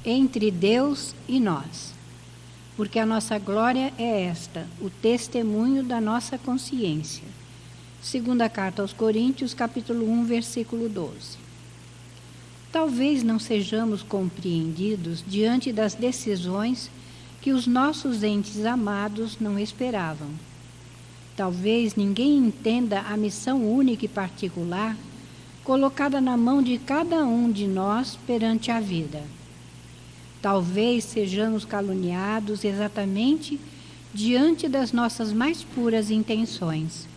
entre Deus e nós. Porque a nossa glória é esta, o testemunho da nossa consciência. Segunda carta aos Coríntios, capítulo 1, versículo 12. Talvez não sejamos compreendidos diante das decisões que os nossos entes amados não esperavam. Talvez ninguém entenda a missão única e particular colocada na mão de cada um de nós perante a vida. Talvez sejamos caluniados exatamente diante das nossas mais puras intenções.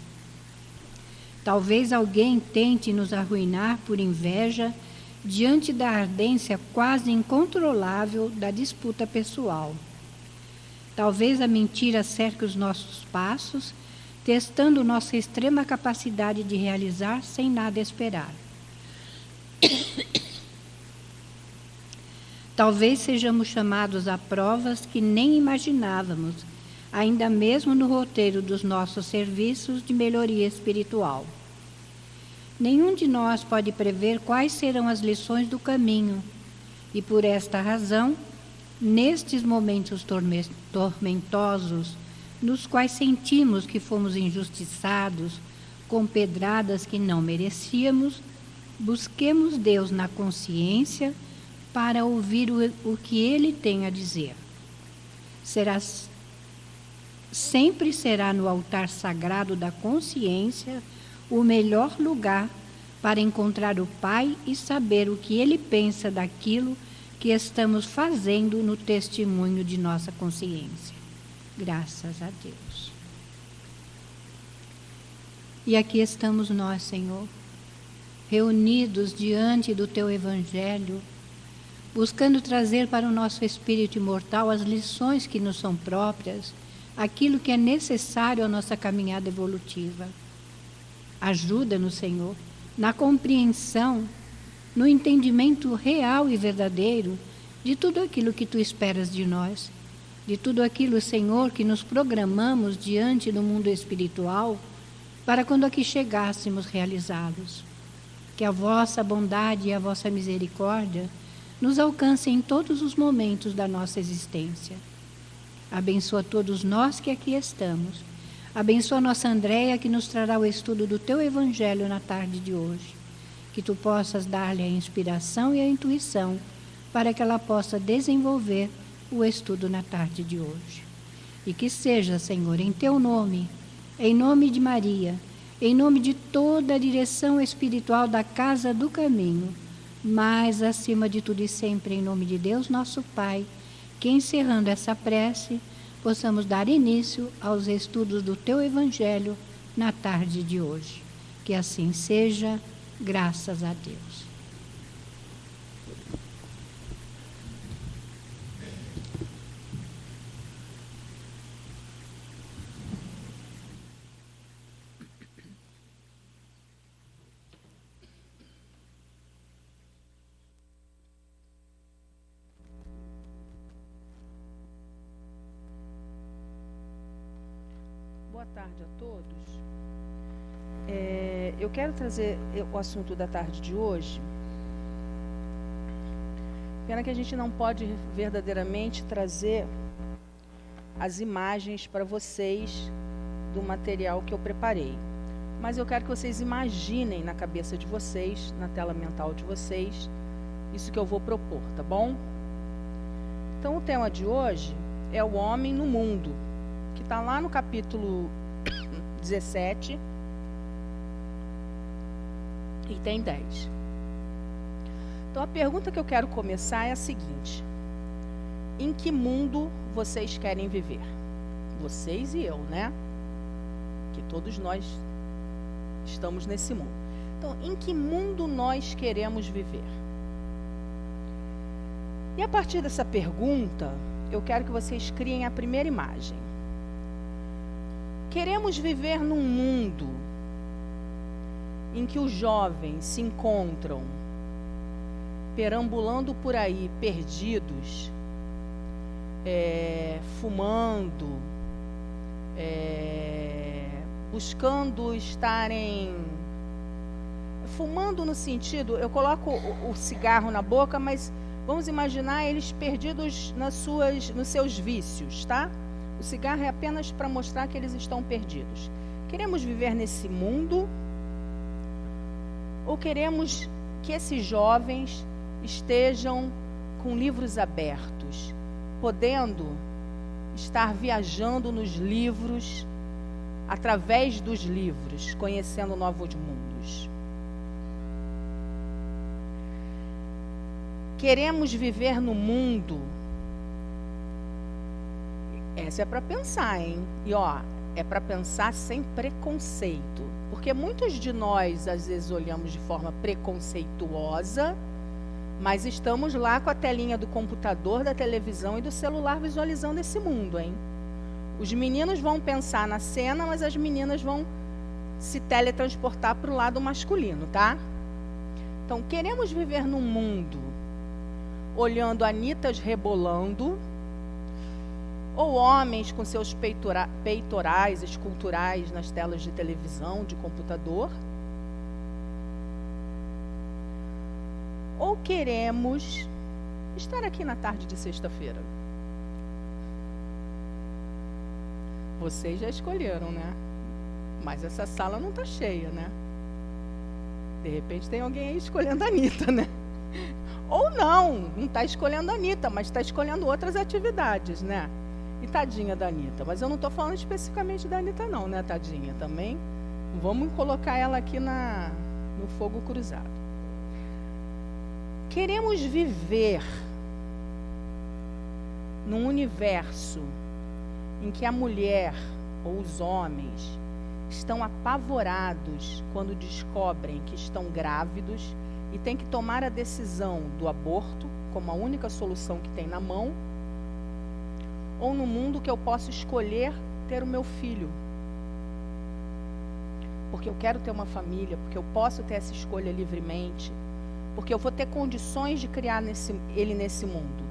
Talvez alguém tente nos arruinar por inveja diante da ardência quase incontrolável da disputa pessoal. Talvez a mentira cerque os nossos passos, testando nossa extrema capacidade de realizar sem nada esperar. Talvez sejamos chamados a provas que nem imaginávamos, ainda mesmo no roteiro dos nossos serviços de melhoria espiritual. Nenhum de nós pode prever quais serão as lições do caminho, e por esta razão, nestes momentos tormentosos, nos quais sentimos que fomos injustiçados, com pedradas que não merecíamos, busquemos Deus na consciência para ouvir o que Ele tem a dizer. Sempre será no altar sagrado da consciência o melhor lugar para encontrar o Pai e saber o que Ele pensa daquilo que estamos fazendo no testemunho de nossa consciência. Graças a Deus. E aqui estamos nós, Senhor, reunidos diante do Teu Evangelho, buscando trazer para o nosso espírito imortal as lições que nos são próprias, aquilo que é necessário à nossa caminhada evolutiva. Ajuda-nos, Senhor, na compreensão, no entendimento real e verdadeiro de tudo aquilo que Tu esperas de nós, de tudo aquilo, Senhor, que nos programamos diante do mundo espiritual, para quando aqui chegássemos realizá-los. Que a vossa bondade e a vossa misericórdia nos alcancem em todos os momentos da nossa existência. Abençoa todos nós que aqui estamos. Abençoa nossa Andréia, que nos trará o estudo do Teu Evangelho na tarde de hoje. Que Tu possas dar-lhe a inspiração e a intuição para que ela possa desenvolver o estudo na tarde de hoje. E que seja, Senhor, em Teu nome, em nome de Maria, em nome de toda a direção espiritual da Casa do Caminho, mas, acima de tudo e sempre, em nome de Deus, nosso Pai, que, encerrando essa prece, possamos dar início aos estudos do Teu Evangelho na tarde de hoje. Que assim seja, graças a Deus. Boa tarde a todos. Eu quero trazer o assunto da tarde de hoje. Pena que a gente não pode verdadeiramente trazer as imagens para vocês do material que eu preparei. Mas eu quero que vocês imaginem na cabeça de vocês, na tela mental de vocês, isso que eu vou propor, tá bom? Então, o tema de hoje é o homem no mundo, que está lá no capítulo 17, item 10. Então, a pergunta que eu quero começar é a seguinte: em que mundo vocês querem viver? Vocês e eu, né? Que todos nós estamos nesse mundo. Então, em que mundo nós queremos viver? E a partir dessa pergunta, eu quero que vocês criem a primeira imagem. Queremos viver num mundo em que os jovens se encontram perambulando por aí, perdidos, fumando, buscando estarem... Fumando no sentido, eu coloco o cigarro na boca, mas Vamos imaginar eles perdidos nos seus vícios, tá? O cigarro é apenas para mostrar que eles estão perdidos. Queremos viver nesse mundo ou queremos que esses jovens estejam com livros abertos, podendo estar viajando nos livros, através dos livros, conhecendo novos mundos? Queremos viver no mundo. Essa é para pensar, hein? E é para pensar sem preconceito, porque muitos de nós às vezes olhamos de forma preconceituosa, mas estamos lá com a telinha do computador, da televisão e do celular visualizando esse mundo, hein? Os meninos vão pensar na cena, mas as meninas vão se teletransportar para o lado masculino, tá? Então, queremos viver num mundo olhando anitas rebolando, ou homens com seus peitorais esculturais nas telas de televisão, de computador? Ou queremos estar aqui na tarde de sexta-feira? Vocês já escolheram, né? Mas essa sala não está cheia, né? De repente tem alguém aí escolhendo a Anitta, né? Ou não está escolhendo a Anitta, mas está escolhendo outras atividades, né? E tadinha da Anitta. Mas eu não estou falando especificamente da Anitta não, né, tadinha? Também vamos colocar ela aqui no fogo cruzado. Queremos viver num universo em que a mulher ou os homens estão apavorados quando descobrem que estão grávidos e têm que tomar a decisão do aborto como a única solução que tem na mão, ou no mundo que eu posso escolher ter o meu filho, porque eu quero ter uma família, porque eu posso ter essa escolha livremente, porque eu vou ter condições de criar ele nesse mundo.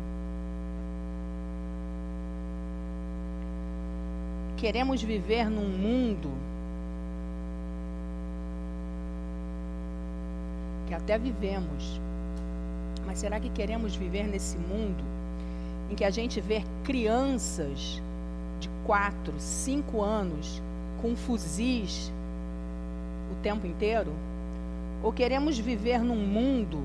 Queremos viver num mundo que até vivemos, mas será que queremos viver nesse mundo em que a gente vê crianças de 4, 5 anos com fuzis o tempo inteiro? Ou queremos viver num mundo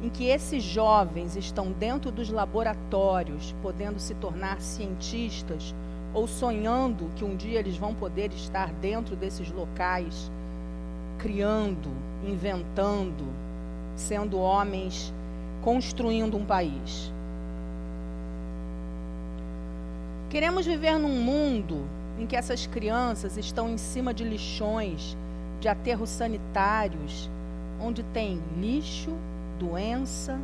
em que esses jovens estão dentro dos laboratórios, podendo se tornar cientistas, ou sonhando que um dia eles vão poder estar dentro desses locais, criando, inventando, sendo homens, construindo um país? Queremos viver num mundo em que essas crianças estão em cima de lixões, de aterros sanitários, onde tem lixo, doença,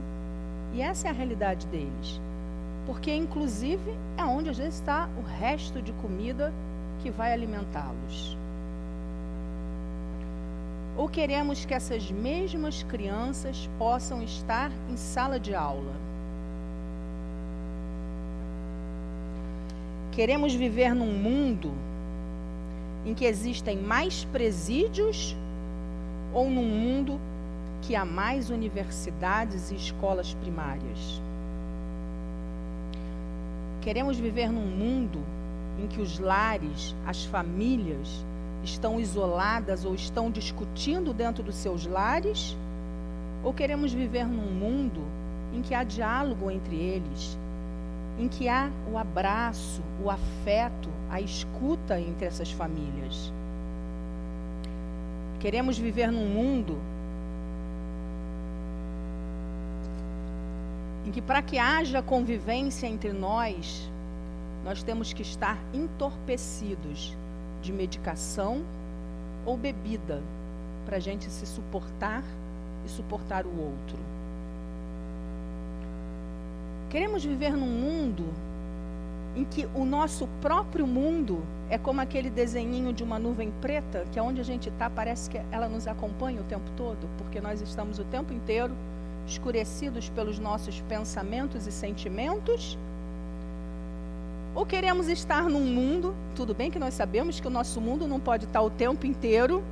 e essa é a realidade deles. Porque, inclusive, é onde às vezes está o resto de comida que vai alimentá-los. Ou queremos que essas mesmas crianças possam estar em sala de aula? Queremos viver num mundo em que existem mais presídios, ou num mundo que há mais universidades e escolas primárias? Queremos viver num mundo em que os lares, as famílias, estão isoladas ou estão discutindo dentro dos seus lares? Ou queremos viver num mundo em que há diálogo entre eles, em que há o abraço, o afeto, a escuta entre essas famílias? Queremos viver num mundo em que, para que haja convivência entre nós, nós temos que estar entorpecidos de medicação ou bebida para a gente se suportar e suportar o outro? Queremos viver num mundo em que o nosso próprio mundo é como aquele desenhinho de uma nuvem preta, que aonde a gente está parece que ela nos acompanha o tempo todo, porque nós estamos o tempo inteiro escurecidos pelos nossos pensamentos e sentimentos? Ou queremos estar num mundo, tudo bem que nós sabemos que o nosso mundo não pode estar o tempo inteiro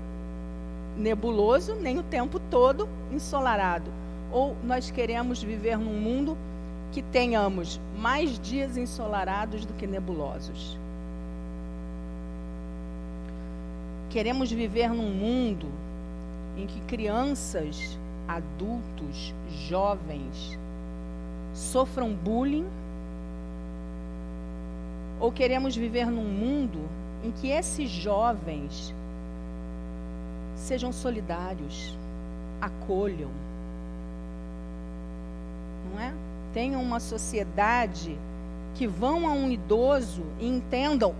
nebuloso, nem o tempo todo ensolarado. Ou nós queremos viver num mundo que tenhamos mais dias ensolarados do que nebulosos? Queremos viver num mundo em que crianças, adultos, jovens sofram bullying? Ou queremos viver num mundo em que esses jovens sejam solidários, acolham, não é? Tenham uma sociedade que vão a um idoso e entendam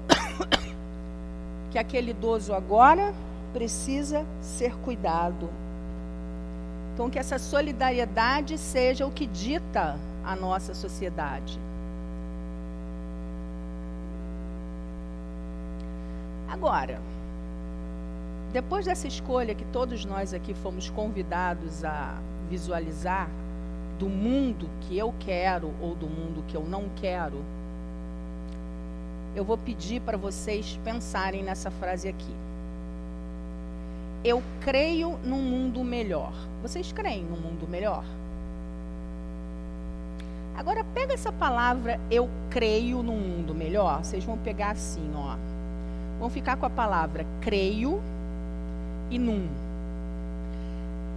que aquele idoso agora precisa ser cuidado. Então, que essa solidariedade seja o que dita a nossa sociedade. Agora, depois dessa escolha que todos nós aqui fomos convidados a visualizar, do mundo que eu quero ou do mundo que eu não quero, eu vou pedir para vocês pensarem nessa frase aqui. Eu creio num mundo melhor. Vocês creem num mundo melhor? Agora pega essa palavra eu creio num mundo melhor. Vocês vão pegar assim, ó. Vão ficar com a palavra creio e num.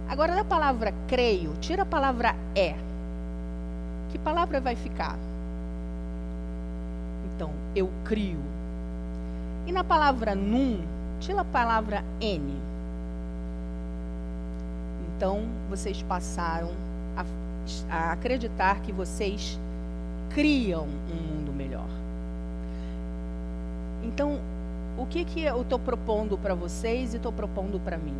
Agora da palavra creio, tira a palavra é. Que palavra vai ficar? Então, eu crio. E na palavra num, tira a palavra N. Então, vocês passaram a acreditar que vocês criam um mundo melhor. Então, o que eu estou propondo para vocês e estou propondo para mim?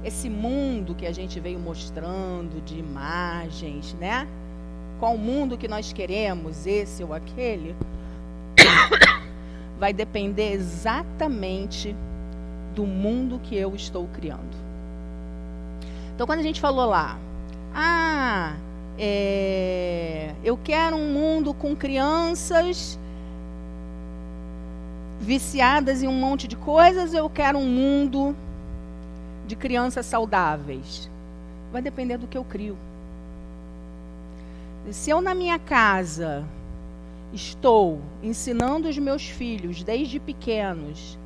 Esse mundo que a gente veio mostrando de imagens, né? Qual mundo que nós queremos, esse ou aquele, vai depender exatamente do mundo que eu estou criando. Então, quando a gente falou lá, eu quero um mundo com crianças viciadas em um monte de coisas, eu quero um mundo de crianças saudáveis. Vai depender do que eu crio. Se eu na minha casa estou ensinando os meus filhos desde pequenos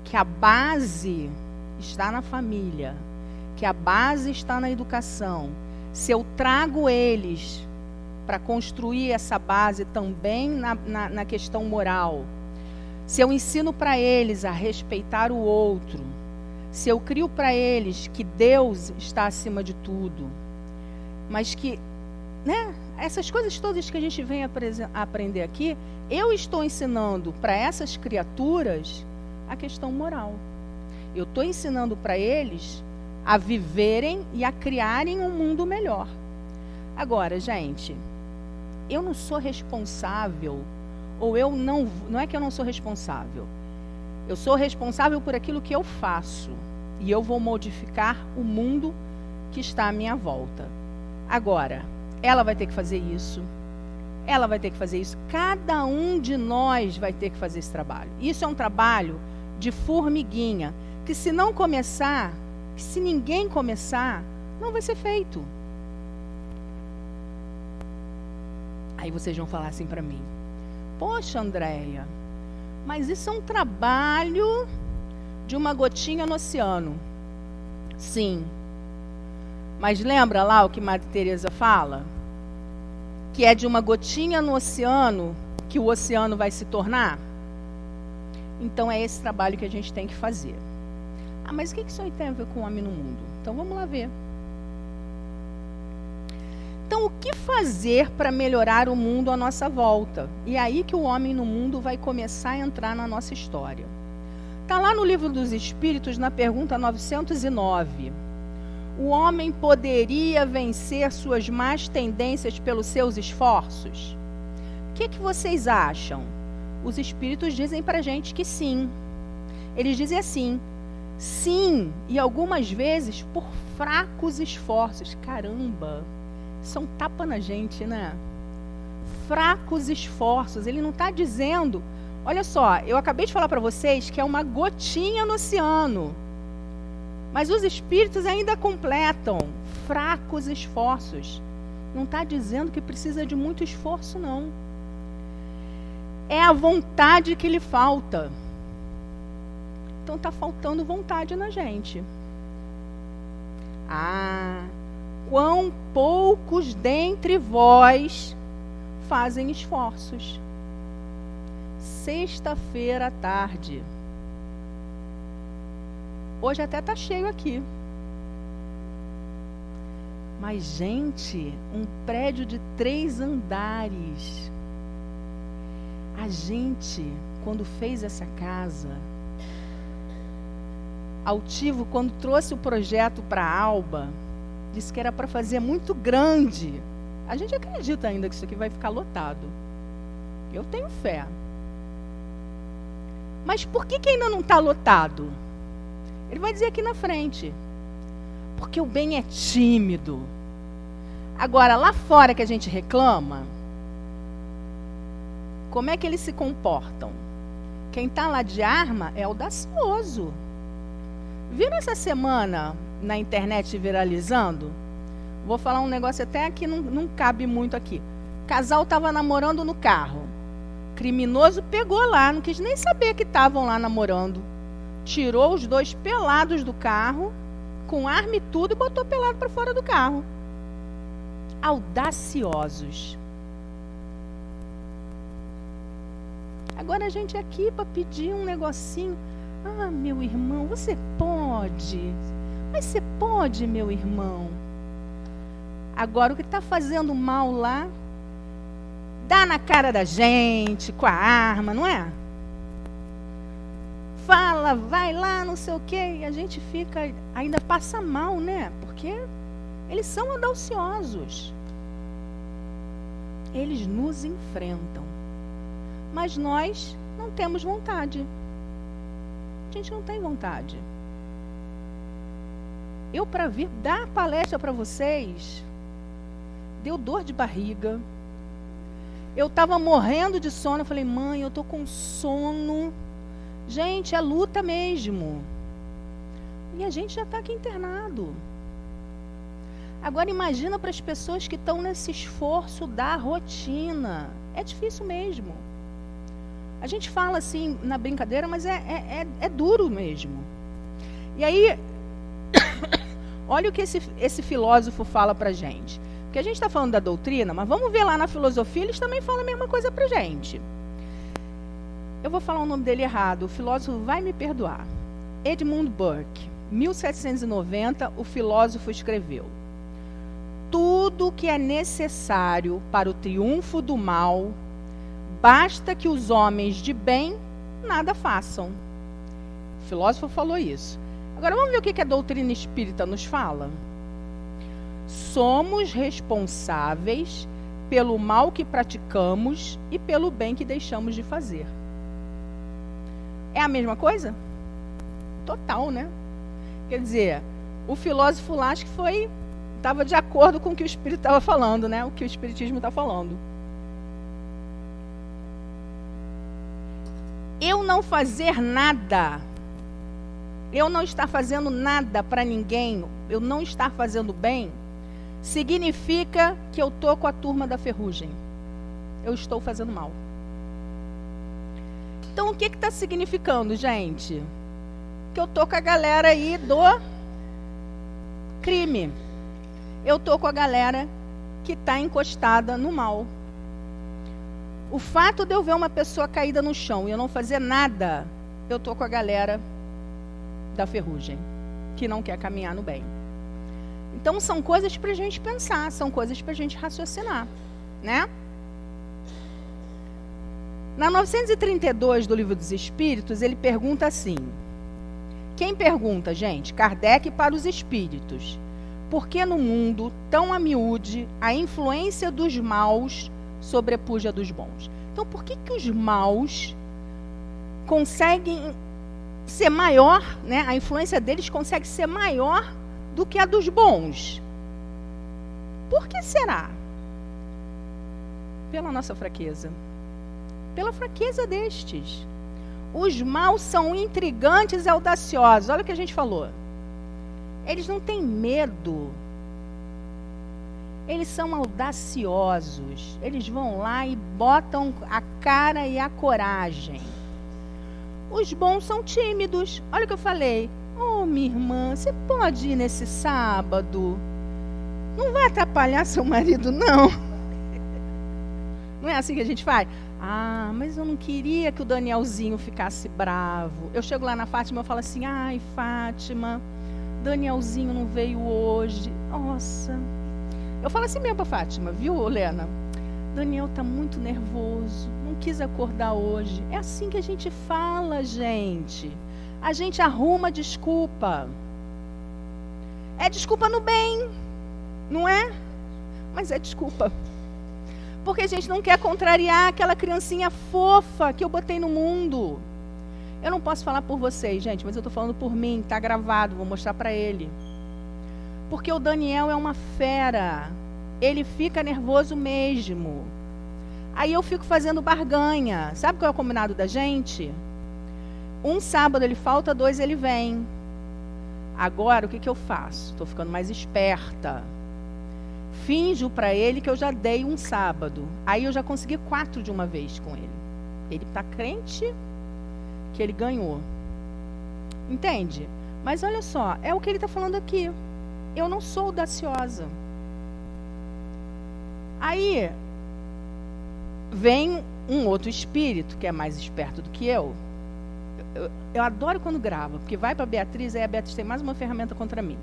que a base está na família, que a base está na educação, se eu trago eles para construir essa base também na questão moral, se eu ensino para eles a respeitar o outro, se eu crio para eles que Deus está acima de tudo, mas que, né, essas coisas todas que a gente vem aprender aqui, eu estou ensinando para essas criaturas a questão moral. Eu estou ensinando para eles a viverem e a criarem um mundo melhor. Agora, gente, eu não sou responsável, ou eu não é que eu não sou responsável. Eu sou responsável por aquilo que eu faço. E eu vou modificar o mundo que está à minha volta. Agora, ela vai ter que fazer isso. Ela vai ter que fazer isso. Cada um de nós vai ter que fazer esse trabalho. Isso é um trabalho de formiguinha. Que se não começar, que se ninguém começar, não vai ser feito. Aí vocês vão falar assim para mim. Poxa, Andréia, mas isso é um trabalho de uma gotinha no oceano. Sim. Mas lembra lá o que Madre Teresa fala? Que é de uma gotinha no oceano que o oceano vai se tornar? Então é esse trabalho que a gente tem que fazer. Mas o que isso aí tem a ver com o homem no mundo? Então vamos lá ver. Então, o que fazer para melhorar o mundo à nossa volta? E é aí que o homem no mundo vai começar a entrar na nossa história. Está lá no Livro dos Espíritos, na pergunta 909. O homem poderia vencer suas más tendências pelos seus esforços? O que vocês acham? Os Espíritos dizem para a gente que sim. Eles dizem assim, sim, e algumas vezes por fracos esforços. Caramba! São tapa na gente, né? Fracos esforços. Ele não está dizendo... Olha só, eu acabei de falar para vocês que é uma gotinha no oceano. Mas os espíritos ainda completam fracos esforços. Não está dizendo que precisa de muito esforço, não. É a vontade que lhe falta. Então está faltando vontade na gente. Ah, quão poucos dentre vós fazem esforços. Sexta-feira à tarde. Hoje até está cheio aqui. Mas, gente, um prédio de 3 andares. A gente, quando fez essa casa, Altivo, quando trouxe o projeto para a Alba, disse que era para fazer muito grande. A gente acredita ainda que isso aqui vai ficar lotado. Eu tenho fé. Mas por que ainda não está lotado? Ele vai dizer aqui na frente. Porque o bem é tímido. Agora, lá fora que a gente reclama, como é que eles se comportam? Quem está lá de arma é audacioso. Viram essa semana na internet viralizando? Vou falar um negócio até que não cabe muito aqui. O casal estava namorando no carro. Criminoso pegou lá, não quis nem saber que estavam lá namorando. Tirou os dois pelados do carro, com arma e tudo, e botou pelado para fora do carro. Audaciosos. Agora a gente aqui para pedir um negocinho. Ah, meu irmão, você pode. Mas você pode, meu irmão. Agora o que está fazendo mal lá, dá na cara da gente, com a arma, não é? Fala, vai lá, não sei o quê, e a gente fica, ainda passa mal, né? Porque eles são audaciosos. Eles nos enfrentam. Mas nós não temos vontade. A gente não tem vontade. Eu, para vir dar palestra para vocês, deu dor de barriga. Eu estava morrendo de sono. Eu falei, mãe, eu estou com sono. Gente, é luta mesmo. E a gente já está aqui internado. Agora imagina para as pessoas que estão nesse esforço da rotina. É difícil mesmo. A gente fala assim na brincadeira, mas é duro mesmo. E aí, olha o que esse filósofo fala para a gente. Porque a gente está falando da doutrina, mas vamos ver lá na filosofia, eles também falam a mesma coisa para a gente. Eu vou falar o nome dele errado, o filósofo vai me perdoar. Edmund Burke, 1790, o filósofo escreveu: tudo que é necessário para o triunfo do mal, basta que os homens de bem nada façam. O filósofo falou isso. Agora vamos ver o que a doutrina espírita nos fala. Somos responsáveis pelo mal que praticamos e pelo bem que deixamos de fazer. É a mesma coisa? Total, né? Quer dizer, o filósofo lá acho que estava de acordo com o que o espírito estava falando, né? O que o espiritismo está falando. Eu não fazer nada, eu não estar fazendo nada para ninguém, eu não estar fazendo bem, significa que eu estou com a turma da ferrugem. Eu estou fazendo mal. Então, o que está significando, gente? Que eu estou com a galera aí do crime. Eu estou com a galera que está encostada no mal. O fato de eu ver uma pessoa caída no chão e eu não fazer nada, eu estou com a galera da ferrugem, que não quer caminhar no bem. Então, são coisas para a gente pensar, são coisas para a gente raciocinar, né? Na 932 do Livro dos Espíritos, ele pergunta assim. Quem pergunta, gente? Kardec para os espíritos. Por que no mundo, tão a miúde, a influência dos maus sobrepuja dos bons? Então, por que os maus conseguem ser maior, né? A influência deles consegue ser maior do que a dos bons? Por que será? Pela nossa fraqueza. Pela fraqueza destes. Os maus são intrigantes e audaciosos. Olha o que a gente falou. Eles não têm medo. Eles são audaciosos. Eles vão lá e botam a cara e a coragem. Os bons são tímidos. Olha o que eu falei. Oh, minha irmã, você pode ir nesse sábado? Não vai atrapalhar seu marido, não. Não é assim que a gente faz? Ah, mas eu não queria que o Danielzinho ficasse bravo. Eu chego lá na Fátima e falo assim, ai, Fátima, Danielzinho não veio hoje. Nossa. Eu falo assim mesmo pra Fátima, viu, Helena? Daniel tá muito nervoso, não quis acordar hoje. É assim que a gente fala, gente. A gente arruma desculpa. É desculpa no bem, não é? Mas é desculpa. Porque a gente não quer contrariar aquela criancinha fofa que eu botei no mundo. Eu não posso falar por vocês, gente, mas eu tô falando por mim, tá gravado, vou mostrar pra ele. Porque o Daniel é uma fera. Ele fica nervoso mesmo. Aí eu fico fazendo barganha. Sabe qual é o combinado da gente? Um sábado ele falta, 2 ele vem. Agora, o que eu faço? Estou ficando mais esperta. Finjo para ele que eu já dei um sábado. Aí eu já consegui 4 de uma vez com ele. Ele está crente que ele ganhou. Entende? Mas olha só, é o que ele está falando aqui. Eu não sou audaciosa. Aí vem um outro espírito que é mais esperto do que eu. Eu adoro quando grava, porque vai para a Beatriz, aí a Beatriz tem mais uma ferramenta contra mim.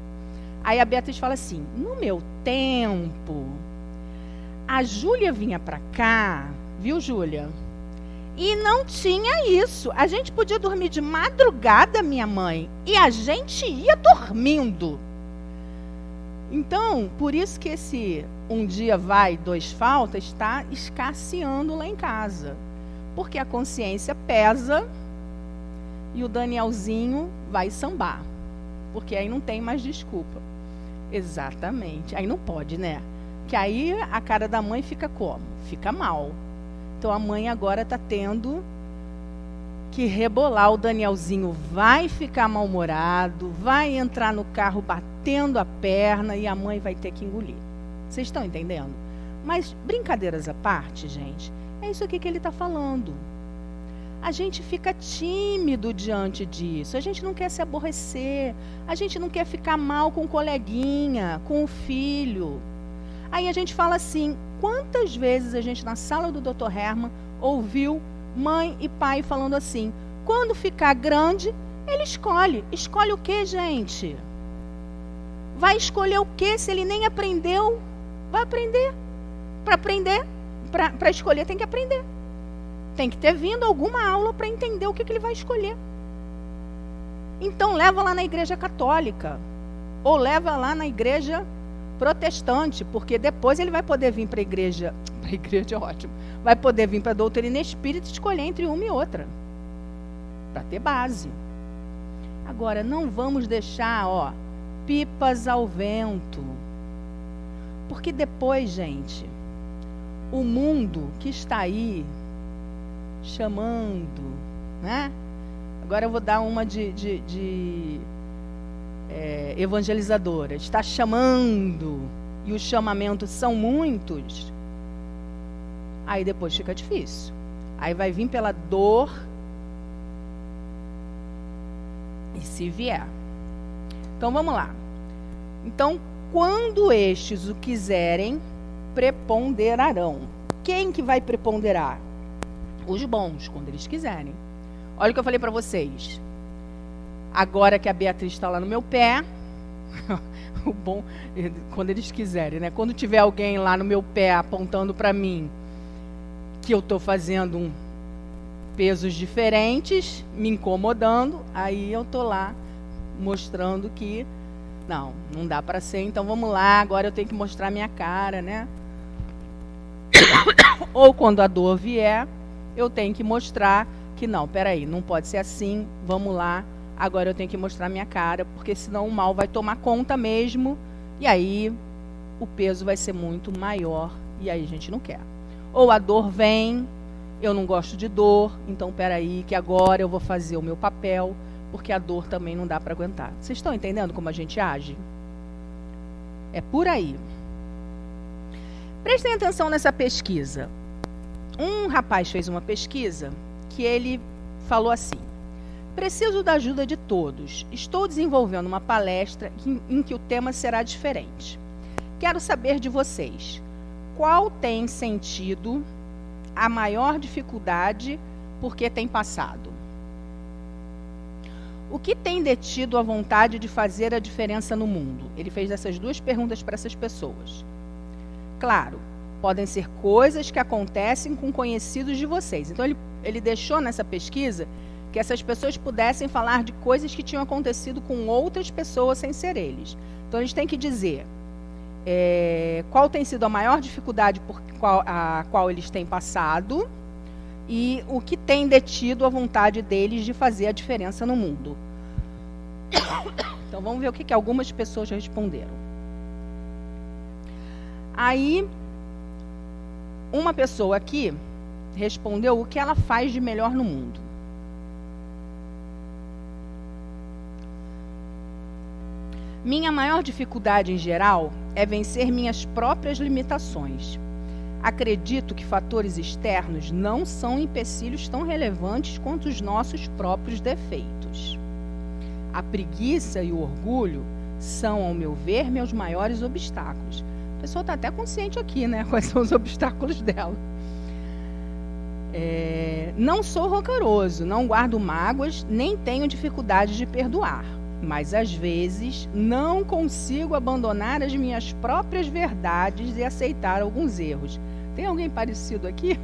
Aí a Beatriz fala assim, no meu tempo, a Júlia vinha para cá, viu, Júlia? E não tinha isso. A gente podia dormir de madrugada, minha mãe, e a gente ia dormindo. Então, por isso que esse um dia vai, 2 falta, está escasseando lá em casa. Porque a consciência pesa e o Danielzinho vai sambar. Porque aí não tem mais desculpa. Exatamente. Aí não pode, né? Que aí a cara da mãe fica como? Fica mal. Então a mãe agora está tendo que rebolar. O Danielzinho vai ficar mal-humorado, vai entrar no carro batendo a perna e a mãe vai ter que engolir. Vocês estão entendendo? Mas, brincadeiras à parte, gente, é isso aqui que ele está falando. A gente fica tímido diante disso, a gente não quer se aborrecer, a gente não quer ficar mal com o coleguinha, com o filho. Aí a gente fala assim, quantas vezes a gente na sala do Dr. Herman ouviu mãe e pai falando assim, quando ficar grande, ele escolhe. Escolhe o quê, gente? Vai escolher o quê se ele nem aprendeu? Vai aprender. Para escolher tem que aprender. Tem que ter vindo alguma aula para entender o que ele vai escolher. Então leva lá na igreja católica. Ou leva lá na igreja protestante, porque depois ele vai poder vir para a igreja é ótimo, vai poder vir para a doutrina espírita e escolher entre uma e outra, para ter base. Agora, não vamos deixar, pipas ao vento, porque depois, gente, o mundo que está aí, chamando, né? Agora eu vou dar uma de evangelizadora, está chamando, e os chamamentos são muitos, aí depois fica difícil. Aí vai vir pela dor, e se vier. Então vamos lá. Então, quando estes o quiserem, preponderarão. Quem que vai preponderar? Os bons, quando eles quiserem. Olha o que eu falei para vocês. Agora que a Beatriz está lá no meu pé, o bom, quando eles quiserem, né? Quando tiver alguém lá no meu pé apontando para mim que eu estou fazendo pesos diferentes, me incomodando, aí eu estou lá mostrando que não dá para ser, então vamos lá, agora eu tenho que mostrar minha cara, né? Ou quando a dor vier, eu tenho que mostrar que peraí, não pode ser assim, vamos lá, agora eu tenho que mostrar minha cara, porque senão o mal vai tomar conta mesmo, e aí o peso vai ser muito maior, e aí a gente não quer. Ou a dor vem, eu não gosto de dor, então peraí, que agora eu vou fazer o meu papel, porque a dor também não dá para aguentar. Vocês estão entendendo como a gente age? É por aí. Prestem atenção nessa pesquisa. Um rapaz fez uma pesquisa que ele falou assim: preciso da ajuda de todos. Estou desenvolvendo uma palestra em que o tema será diferente. Quero saber de vocês. Qual tem sentido a maior dificuldade porque tem passado? O que tem detido a vontade de fazer a diferença no mundo? Ele fez essas duas perguntas para essas pessoas. Claro, podem ser coisas que acontecem com conhecidos de vocês. Então, ele deixou nessa pesquisa que essas pessoas pudessem falar de coisas que tinham acontecido com outras pessoas sem ser eles. Então, eles têm que dizer qual tem sido a maior dificuldade por a qual eles têm passado e o que tem detido a vontade deles de fazer a diferença no mundo. Então, vamos ver o que algumas pessoas responderam. Aí, uma pessoa aqui respondeu o que ela faz de melhor no mundo. Minha maior dificuldade em geral é vencer minhas próprias limitações. Acredito que fatores externos não são empecilhos tão relevantes quanto os nossos próprios defeitos. A preguiça e o orgulho são, ao meu ver, meus maiores obstáculos. A pessoa está até consciente aqui, né? Quais são os obstáculos dela. Não sou rancoroso, não guardo mágoas, nem tenho dificuldade de perdoar. Mas, às vezes, não consigo abandonar as minhas próprias verdades e aceitar alguns erros. Tem alguém parecido aqui?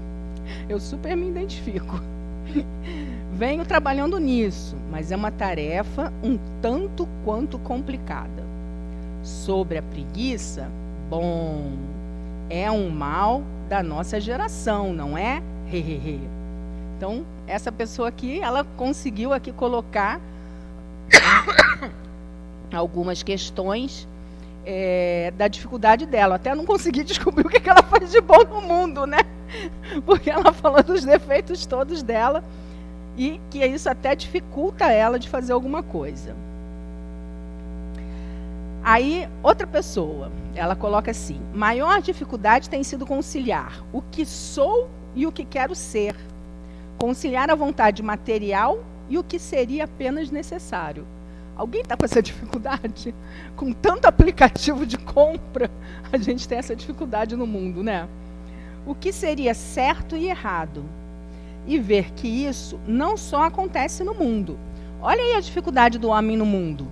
Eu super me identifico. Venho trabalhando nisso, mas é uma tarefa um tanto quanto complicada. Sobre a preguiça, bom, é um mal da nossa geração, não é? Então, essa pessoa aqui, ela conseguiu aqui colocar algumas questões da dificuldade dela. Até não consegui descobrir o que ela faz de bom no mundo, né? Porque ela falou dos defeitos todos dela e que isso até dificulta ela de fazer alguma coisa. Aí, outra pessoa, ela coloca assim: maior dificuldade tem sido conciliar o que sou e o que quero ser. Conciliar a vontade material e o que seria apenas necessário. Alguém está com essa dificuldade? Com tanto aplicativo de compra, a gente tem essa dificuldade no mundo, né? O que seria certo e errado. E ver que isso não só acontece no mundo. Olha aí a dificuldade do homem no mundo.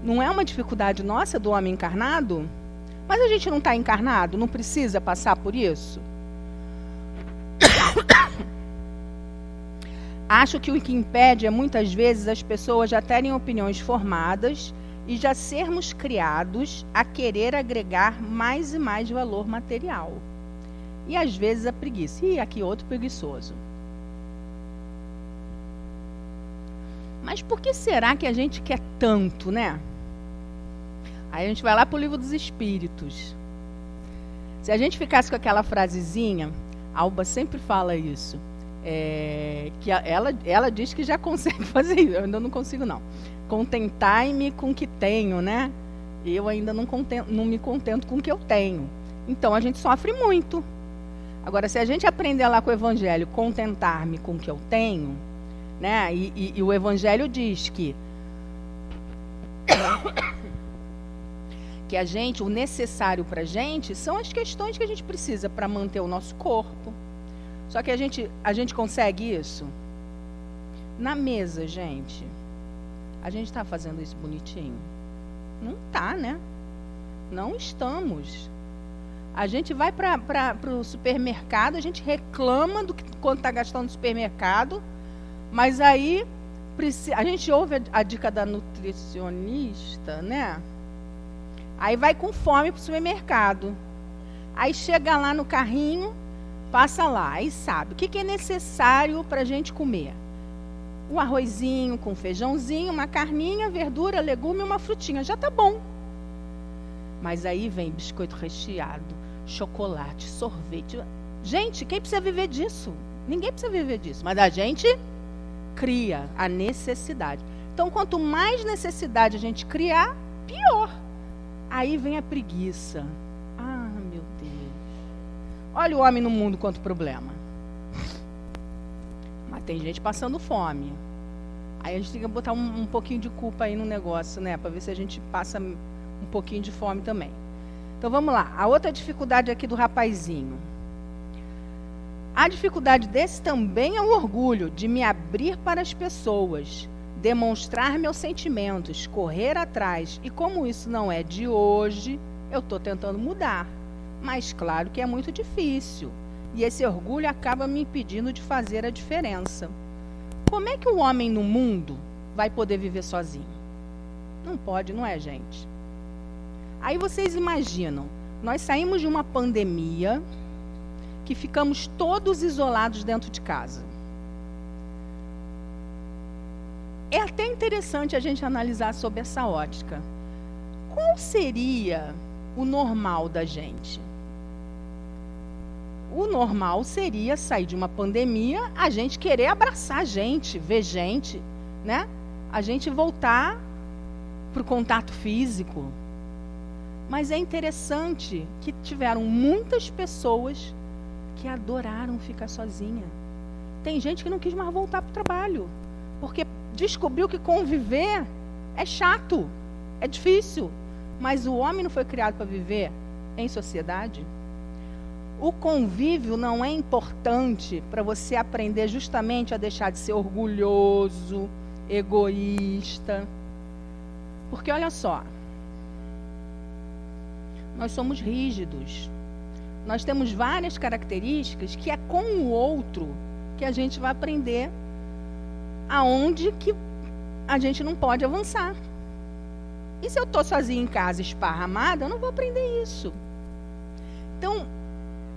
Não é uma dificuldade nossa do homem encarnado? Mas a gente não está encarnado? Não precisa passar por isso? Acho que o que impede é muitas vezes as pessoas já terem opiniões formadas e já sermos criados a querer agregar mais e mais valor material. E às vezes a preguiça. E aqui outro preguiçoso. Mas por que será que a gente quer tanto, né? Aí a gente vai lá para o Livro dos Espíritos. Se a gente ficasse com aquela frasezinha, a Alba sempre fala isso. Que ela diz que já consegue fazer isso. Eu ainda não consigo, não. Contentai-me com o que tenho, né? Eu ainda não me contento com o que eu tenho. Então, a gente sofre muito. Agora, se a gente aprender lá com o Evangelho, contentar-me com o que eu tenho, né? E o Evangelho diz que a gente, o necessário para a gente, são as questões que a gente precisa para manter o nosso corpo. Só que a gente consegue isso? Na mesa, gente. A gente está fazendo isso bonitinho? Não está, né? Não estamos. A gente vai para o supermercado, a gente reclama do quanto está gastando no supermercado, mas aí a gente ouve a dica da nutricionista, né? Aí vai com fome para o supermercado. Aí chega lá no carrinho, passa lá e sabe o que é necessário para a gente comer. Um arrozinho com feijãozinho, uma carninha, verdura, legume e uma frutinha. Já tá bom. Mas aí vem biscoito recheado, chocolate, sorvete. Gente, quem precisa viver disso? Ninguém precisa viver disso. Mas a gente cria a necessidade. Então, quanto mais necessidade a gente criar, pior. Aí vem a preguiça. Ah, meu Deus. Olha o homem no mundo quanto problema. Mas tem gente passando fome. Aí a gente tem que botar um pouquinho de culpa aí no negócio, né? Para ver se a gente passa um pouquinho de fome também. Então, vamos lá. A outra dificuldade aqui do rapazinho. A dificuldade desse também é o orgulho de me abrir para as pessoas, demonstrar meus sentimentos, correr atrás. E como isso não é de hoje, eu estou tentando mudar. Mas claro que é muito difícil. E esse orgulho acaba me impedindo de fazer a diferença. Como é que o homem no mundo vai poder viver sozinho? Não pode, não é, gente? Aí vocês imaginam, nós saímos de uma pandemia que ficamos todos isolados dentro de casa. É até interessante a gente analisar sobre essa ótica. Qual seria o normal da gente? O normal seria sair de uma pandemia, a gente querer abraçar gente, ver gente, né? A gente voltar para o contato físico. Mas é interessante que tiveram muitas pessoas que adoraram ficar sozinha. Tem gente que não quis mais voltar para o trabalho, porque descobriu que conviver é chato, é difícil. Mas o homem não foi criado para viver em sociedade? O convívio não é importante para você aprender justamente a deixar de ser orgulhoso, egoísta. Porque olha só, nós somos rígidos. Nós temos várias características que é com o outro que a gente vai aprender aonde que a gente não pode avançar. E se eu estou sozinha em casa, esparramada, eu não vou aprender isso. Então,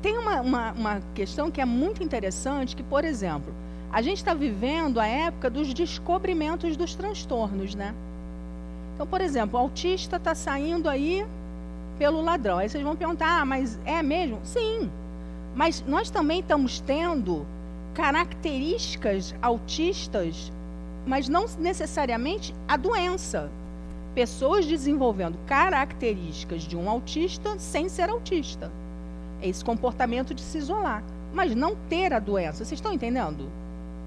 tem uma questão que é muito interessante, que, por exemplo, a gente está vivendo a época dos descobrimentos dos transtornos, né? Então, por exemplo, o autista está saindo aí pelo ladrão. Aí vocês vão perguntar, mas é mesmo? Sim. Mas nós também estamos tendo características autistas, mas não necessariamente a doença. Pessoas desenvolvendo características de um autista sem ser autista. É esse comportamento de se isolar. Mas não ter a doença. Vocês estão entendendo?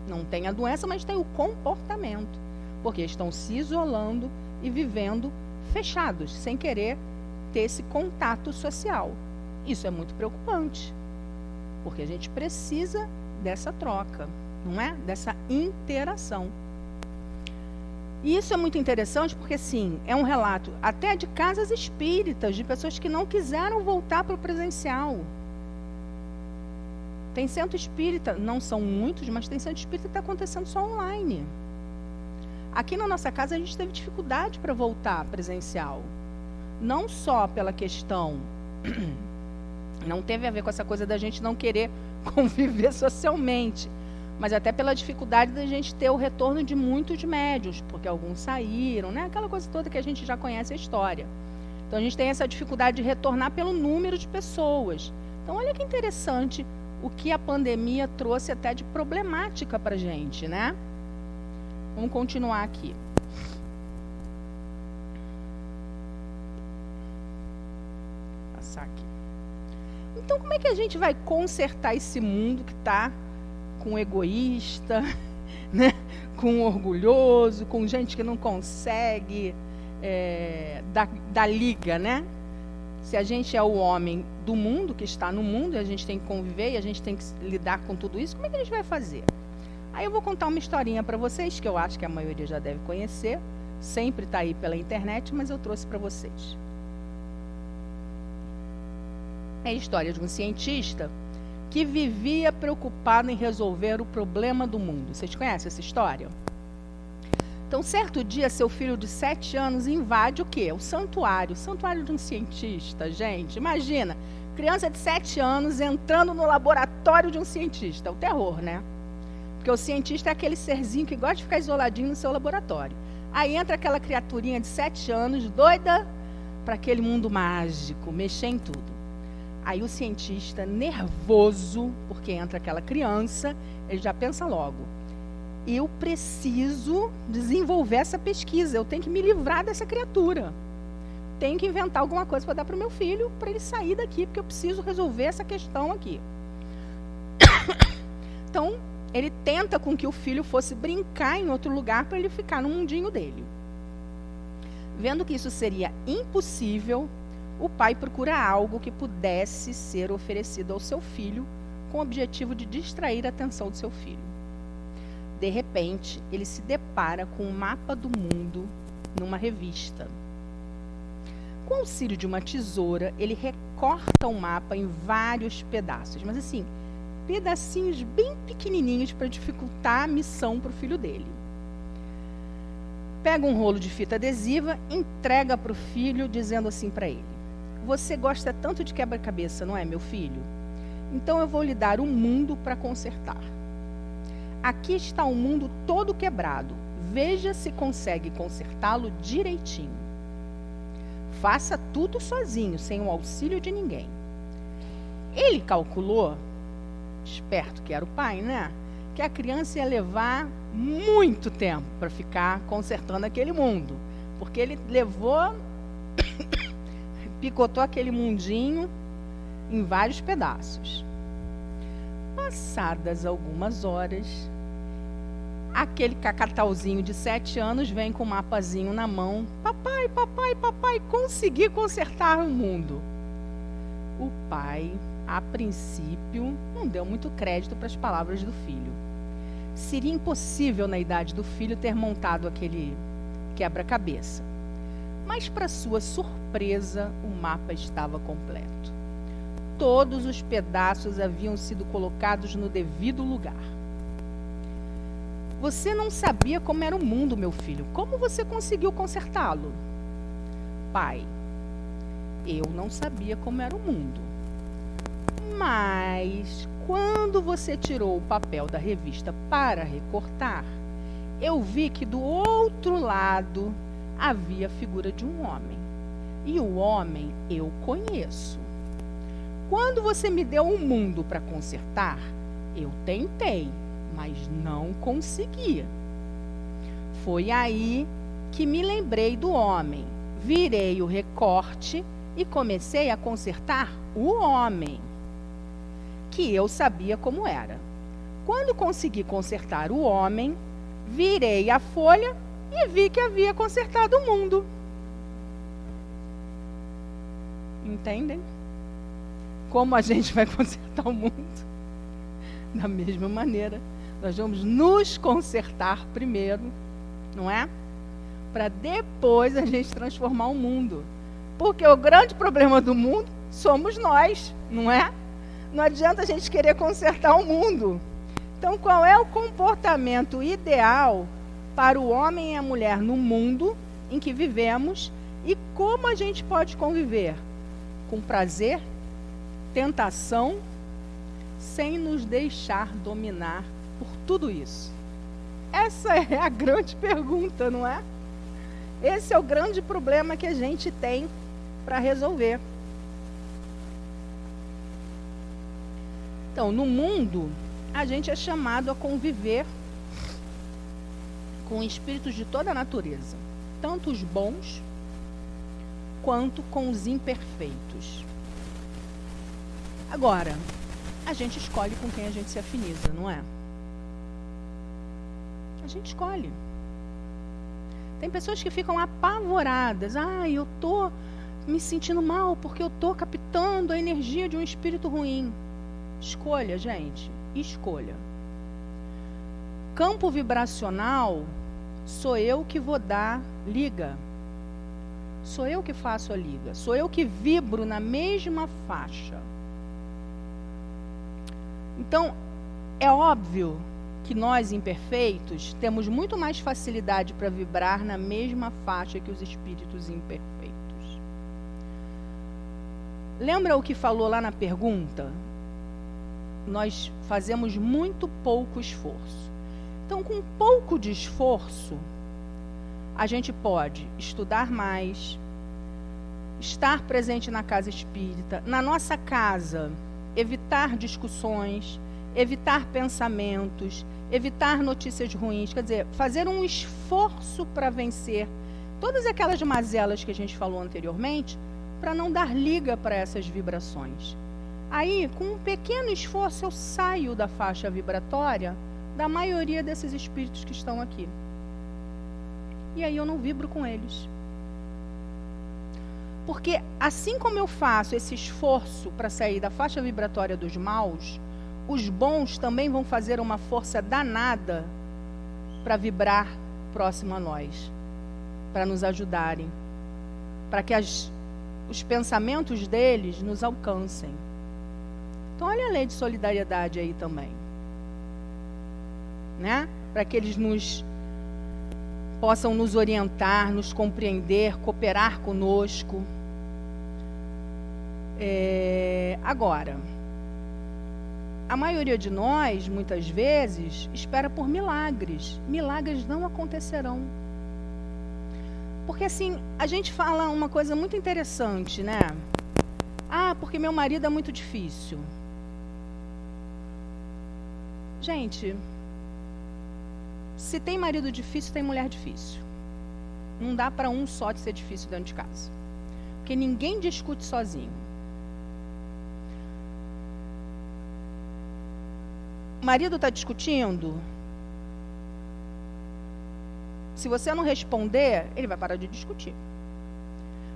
Não tem a doença, mas tem o comportamento. Porque estão se isolando e vivendo fechados, sem querer ter esse contato social. Isso é muito preocupante, porque a gente precisa dessa troca, não é? Dessa interação. E isso é muito interessante porque, sim, é um relato até de casas espíritas, de pessoas que não quiseram voltar para o presencial. Tem centro espírita, não são muitos, mas tem centro espírita que está acontecendo só online. Aqui na nossa casa a gente teve dificuldade para voltar presencial. Não só pela questão, não teve a ver com essa coisa da gente não querer conviver socialmente, mas até pela dificuldade da gente ter o retorno de muitos médiuns, porque alguns saíram, né? Aquela coisa toda que a gente já conhece a história. Então a gente tem essa dificuldade de retornar pelo número de pessoas. Então olha que interessante o que a pandemia trouxe até de problemática para a gente, né? Vamos continuar aqui. Aqui. Então, como é que a gente vai consertar esse mundo que está com egoísta, né? Com orgulhoso, com gente que não consegue dar liga, né? Se a gente é o homem do mundo, que está no mundo, e a gente tem que conviver, e a gente tem que lidar com tudo isso, como é que a gente vai fazer? Aí eu vou contar uma historinha para vocês, que eu acho que a maioria já deve conhecer, sempre está aí pela internet, mas eu trouxe para vocês. É a história de um cientista que vivia preocupado em resolver o problema do mundo. Vocês conhecem essa história? Então, certo dia, seu filho de 7 anos invade o quê? O santuário. O santuário de um cientista, gente. Imagina, criança de 7 anos entrando no laboratório de um cientista. É o terror, né? Porque o cientista é aquele serzinho que gosta de ficar isoladinho no seu laboratório. Aí entra aquela criaturinha de 7 anos, doida para aquele mundo mágico, mexer em tudo. Aí o cientista, nervoso, porque entra aquela criança, ele já pensa logo, eu preciso desenvolver essa pesquisa, eu tenho que me livrar dessa criatura. Tenho que inventar alguma coisa para dar para o meu filho, para ele sair daqui, porque eu preciso resolver essa questão aqui. Então, ele tenta com que o filho fosse brincar em outro lugar para ele ficar no mundinho dele. Vendo que isso seria impossível, o pai procura algo que pudesse ser oferecido ao seu filho com o objetivo de distrair a atenção do seu filho. De repente, ele se depara com um mapa do mundo numa revista. Com o auxílio de uma tesoura, ele recorta o mapa em vários pedaços, mas assim, pedacinhos bem pequenininhos para dificultar a missão para o filho dele. Pega um rolo de fita adesiva, entrega para o filho, dizendo assim para ele: você gosta tanto de quebra-cabeça, não é, meu filho? Então eu vou lhe dar um mundo para consertar. Aqui está o mundo todo quebrado. Veja se consegue consertá-lo direitinho. Faça tudo sozinho, sem o auxílio de ninguém. Ele calculou, esperto que era o pai, né? Que a criança ia levar muito tempo para ficar consertando aquele mundo. Porque ele levou, picotou aquele mundinho em vários pedaços. Passadas algumas horas, aquele cacatauzinho de 7 anos vem com um mapazinho na mão. Papai, papai, papai, consegui consertar o mundo. O pai, a princípio, não deu muito crédito para as palavras do filho. Seria impossível na idade do filho ter montado aquele quebra-cabeça. Mas, para sua surpresa, o mapa estava completo. Todos os pedaços haviam sido colocados no devido lugar. Você não sabia como era o mundo, meu filho. Como você conseguiu consertá-lo? Pai, eu não sabia como era o mundo. Mas, quando você tirou o papel da revista para recortar, eu vi que do outro lado havia a figura de um homem. E o homem eu conheço. Quando você me deu um mundo para consertar, eu tentei, mas não conseguia. Foi aí que me lembrei do homem. Virei o recorte e comecei a consertar o homem, que eu sabia como era. Quando consegui consertar o homem, virei a folha e vi que havia consertado o mundo. Entendem? Como a gente vai consertar o mundo? Da mesma maneira, nós vamos nos consertar primeiro, não é? Para depois a gente transformar o mundo. Porque o grande problema do mundo somos nós, não é? Não adianta a gente querer consertar o mundo. Então, qual é o comportamento ideal para o homem e a mulher no mundo em que vivemos e como a gente pode conviver? Com prazer, tentação, sem nos deixar dominar por tudo isso. Essa é a grande pergunta, não é? Esse é o grande problema que a gente tem para resolver. Então, no mundo, a gente é chamado a conviver com espíritos de toda a natureza, tanto os bons quanto com os imperfeitos. Agora, a gente escolhe com quem a gente se afiniza, não é? A gente escolhe. Tem pessoas que ficam apavoradas. Eu estou me sentindo mal porque eu estou captando a energia de um espírito ruim. Escolha, gente. Escolha. Campo vibracional sou eu que vou dar liga. Sou eu que faço a liga. Sou eu que vibro na mesma faixa. Então, é óbvio que nós, imperfeitos, temos muito mais facilidade para vibrar na mesma faixa que os espíritos imperfeitos. Lembra o que falou lá na pergunta? Nós fazemos muito pouco esforço. Então, com pouco de esforço, a gente pode estudar mais, estar presente na casa espírita, na nossa casa, evitar discussões, evitar pensamentos, evitar notícias ruins, quer dizer, fazer um esforço para vencer todas aquelas mazelas que a gente falou anteriormente, para não dar liga para essas vibrações. Aí, com um pequeno esforço, eu saio da faixa vibratória da maioria desses espíritos que estão aqui. E aí eu não vibro com eles. Porque assim como eu faço esse esforço para sair da faixa vibratória dos maus, os bons também vão fazer uma força danada para vibrar próximo a nós, para nos ajudarem, para que os pensamentos deles nos alcancem. Então olha a lei de solidariedade aí também, né? Para que eles possam nos orientar, nos compreender, cooperar conosco. Agora, a maioria de nós, muitas vezes, espera por milagres. Milagres não acontecerão. Porque assim, a gente fala uma coisa muito interessante, né? Ah, porque meu marido é muito difícil. Gente, se tem marido difícil, tem mulher difícil. Não dá para um só de ser difícil dentro de casa. Porque ninguém discute sozinho. O marido está discutindo. Se você não responder, ele vai parar de discutir.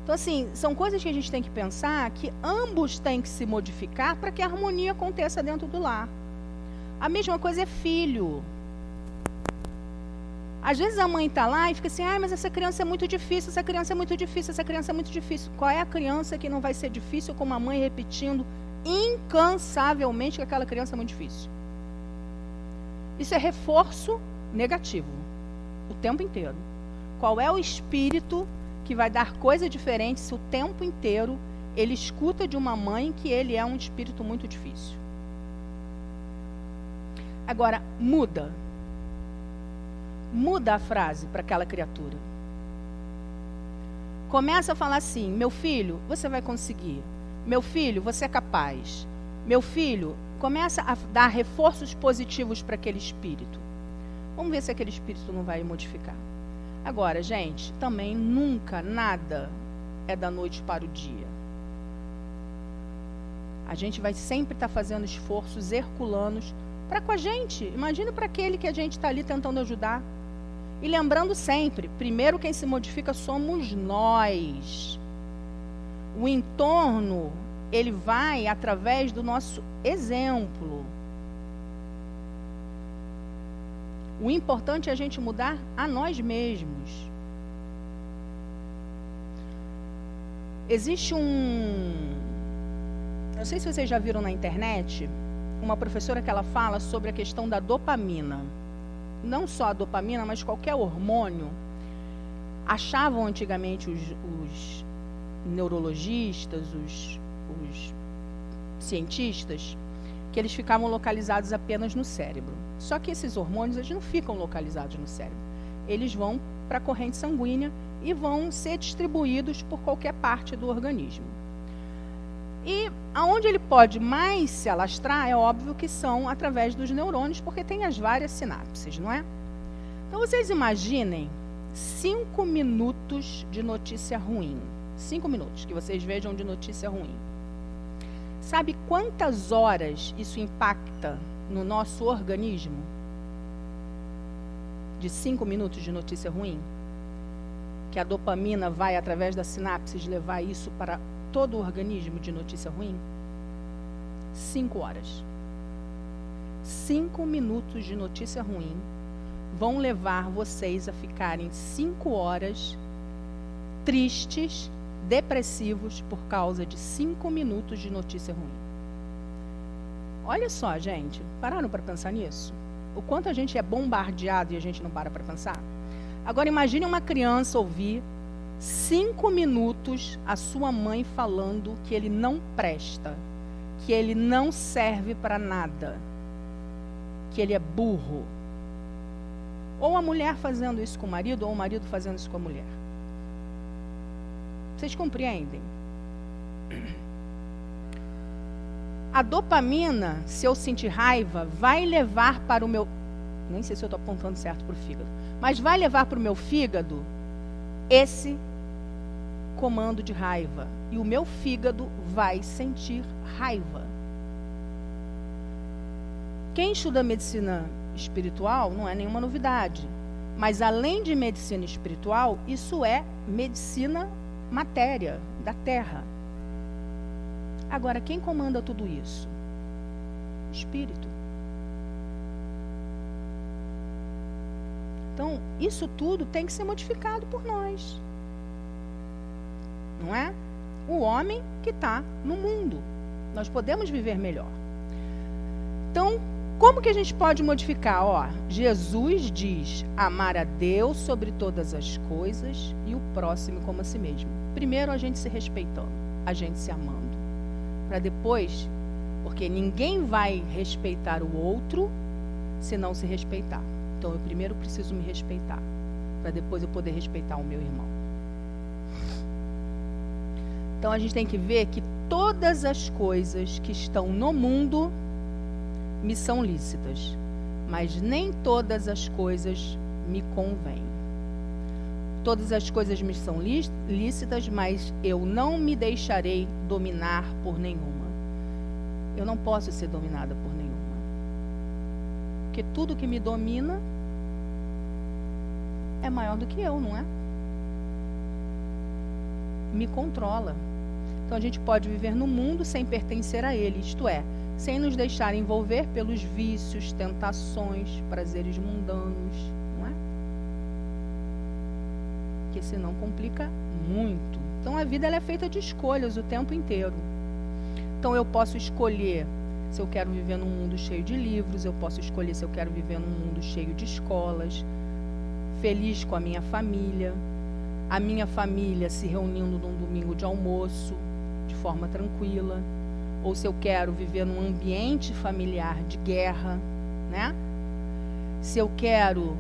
Então, assim, são coisas que a gente tem que pensar que ambos têm que se modificar para que a harmonia aconteça dentro do lar. A mesma coisa é filho. Às vezes a mãe está lá e fica assim, mas essa criança é muito difícil, essa criança é muito difícil, essa criança é muito difícil. Qual é a criança que não vai ser difícil com uma mãe repetindo incansavelmente que aquela criança é muito difícil? Isso é reforço negativo, o tempo inteiro. Qual é o espírito que vai dar coisa diferente se o tempo inteiro ele escuta de uma mãe que ele é um espírito muito difícil? Agora, muda a frase para aquela criatura. Começa a falar assim, meu filho, você vai conseguir. Meu filho, você é capaz. Meu filho, começa a dar reforços positivos para aquele espírito. Vamos ver se aquele espírito não vai modificar. Agora, gente, também nunca nada é da noite para o dia. A gente vai sempre estar fazendo esforços herculanos para com a gente. Imagina para aquele que a gente está ali tentando ajudar. E lembrando sempre, primeiro quem se modifica somos nós. O entorno, ele vai através do nosso exemplo. O importante é a gente mudar a nós mesmos. Existe não sei se vocês já viram na internet, uma professora que ela fala sobre a questão da dopamina. Não só a dopamina, mas qualquer hormônio. Achavam antigamente os neurologistas, os cientistas, que eles ficavam localizados apenas no cérebro. Só que esses hormônios, eles não ficam localizados no cérebro. Eles vão para a corrente sanguínea e vão ser distribuídos por qualquer parte do organismo. E aonde ele pode mais se alastrar, é óbvio que são através dos neurônios, porque tem as várias sinapses, não é? Então, vocês imaginem 5 minutos de notícia ruim. 5 minutos que vocês vejam de notícia ruim. Sabe quantas horas isso impacta no nosso organismo? De 5 minutos de notícia ruim? Que a dopamina vai, através das sinapses, levar isso para todo o organismo de notícia ruim? 5 horas. 5 minutos de notícia ruim vão levar vocês a ficarem 5 horas tristes, depressivos, por causa de 5 minutos de notícia ruim. Olha só, gente, pararam para pensar nisso? O quanto a gente é bombardeado e a gente não para pensar? Agora imagine uma criança ouvir 5 minutos a sua mãe falando que ele não presta, que ele não serve para nada, que ele é burro. Ou a mulher fazendo isso com o marido, ou o marido fazendo isso com a mulher. Vocês compreendem? A dopamina, se eu sentir raiva, vai levar para o meu... Nem sei se eu estou apontando certo para o fígado. Mas vai levar para o meu fígado esse comando de raiva. E o meu fígado vai sentir raiva. Quem estuda medicina espiritual não é nenhuma novidade. Mas além de medicina espiritual, isso é medicina matéria, da terra. Agora, quem comanda tudo isso? Espírito. Então, isso tudo tem que ser modificado por nós. Não é? O homem que está no mundo. Nós podemos viver melhor. Então, como que a gente pode modificar? Ó, Jesus diz amar a Deus sobre todas as coisas e o próximo como a si mesmo. Primeiro a gente se respeitando, a gente se amando. Para depois, porque ninguém vai respeitar o outro se não se respeitar. Então eu primeiro preciso me respeitar, para depois eu poder respeitar o meu irmão. Então a gente tem que ver que todas as coisas que estão no mundo me são lícitas, mas nem todas as coisas me convêm. Todas as coisas me são lícitas, mas eu não me deixarei dominar por nenhuma. Eu não posso ser dominada por nenhuma. Porque tudo que me domina é maior do que eu, não é? Me controla. Então a gente pode viver no mundo sem pertencer a ele, isto é, sem nos deixar envolver pelos vícios, tentações, prazeres mundanos, não é? Porque senão complica muito. Então a vida ela é feita de escolhas o tempo inteiro. Então eu posso escolher se eu quero viver num mundo cheio de livros, eu posso escolher se eu quero viver num mundo cheio de escolas, feliz com a minha família se reunindo num domingo de almoço, de forma tranquila, ou se eu quero viver num ambiente familiar de guerra, né? Se eu quero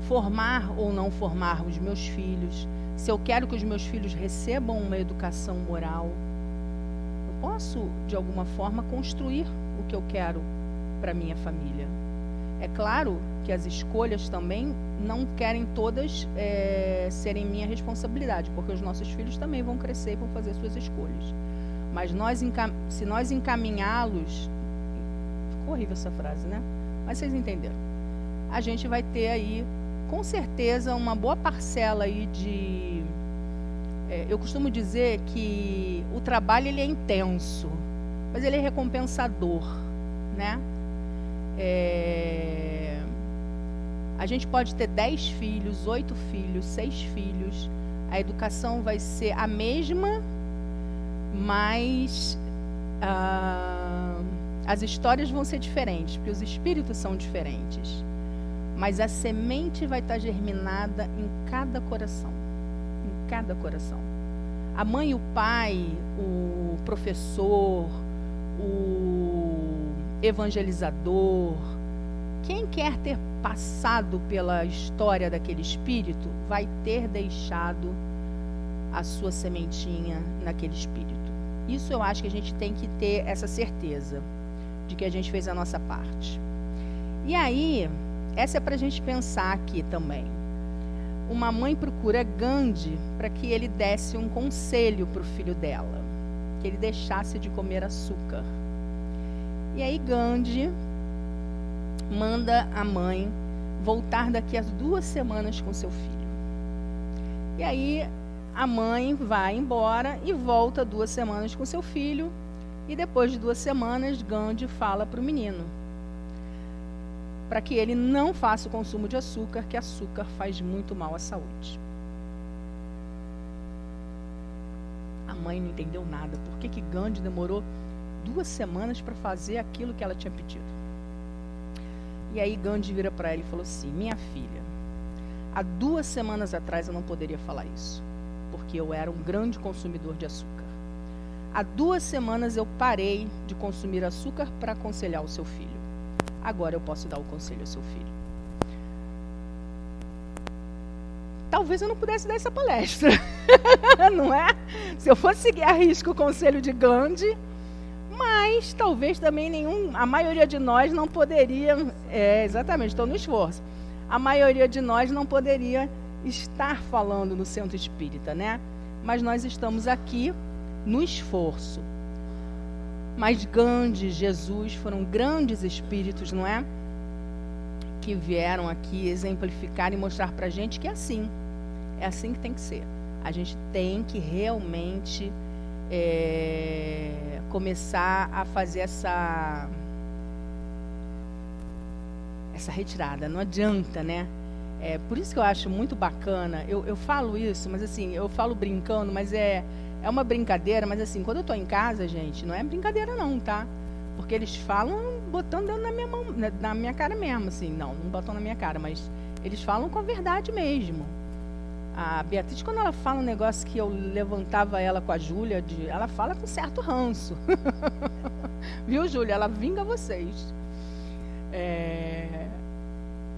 formar ou não formar os meus filhos, se eu quero que os meus filhos recebam uma educação moral, eu posso, de alguma forma, construir o que eu quero para minha família. É claro que as escolhas também não querem todas serem minha responsabilidade, porque os nossos filhos também vão crescer e vão fazer suas escolhas. Mas se nós encaminhá-los... Ficou horrível essa frase, né? Mas vocês entenderam. A gente vai ter aí, com certeza, uma boa parcela aí de... eu costumo dizer que o trabalho ele é intenso, mas ele é recompensador, né? A gente pode ter 10 filhos, 8 filhos, 6 filhos. A educação vai ser a mesma, mas as histórias vão ser diferentes, porque os espíritos são diferentes. Mas a semente vai estar germinada em cada coração. Em cada coração. A mãe e o pai, o professor, o evangelizador, quem quer ter passado pela história daquele espírito, vai ter deixado a sua sementinha naquele espírito. Isso eu acho que a gente tem que ter essa certeza de que a gente fez a nossa parte. E aí, essa é para a gente pensar aqui também. Uma mãe procura Gandhi para que ele desse um conselho para o filho dela, que ele deixasse de comer açúcar. E aí Gandhi manda a mãe voltar daqui a 2 semanas com seu filho. E aí a mãe vai embora e volta 2 semanas com seu filho. E depois de 2 semanas, Gandhi fala para o menino, para que ele não faça o consumo de açúcar, que açúcar faz muito mal à saúde. A mãe não entendeu nada. Por que Gandhi demorou 2 semanas para fazer aquilo que ela tinha pedido? E aí Gandhi vira para ela e falou assim: minha filha, há 2 semanas atrás eu não poderia falar isso, porque eu era um grande consumidor de açúcar. Há 2 semanas eu parei de consumir açúcar para aconselhar o seu filho. Agora eu posso dar o conselho ao seu filho. Talvez eu não pudesse dar essa palestra, não é? Se eu fosse seguir a risco o conselho de Gandhi, Mas talvez também a maioria de nós não poderia, exatamente, estou no esforço. A maioria de nós não poderia estar falando no centro espírita, né? Mas nós estamos aqui no esforço. Mas Gandhi, Jesus foram grandes espíritos, não é? Que vieram aqui exemplificar e mostrar para a gente que é assim que tem que ser. A gente tem que realmente começar a fazer essa retirada. Não adianta, né? Por isso que eu acho muito bacana. Eu falo isso, mas assim, eu falo brincando, mas é uma brincadeira, mas assim, quando eu estou em casa, gente, não é brincadeira não, tá? Porque eles falam botando dentro na minha mão, na minha cara mesmo, assim. Não botam na minha cara, mas eles falam com a verdade mesmo. A Beatriz, quando ela fala um negócio que eu levantava ela com a Júlia, ela fala com certo ranço. Viu, Júlia? Ela vinga vocês.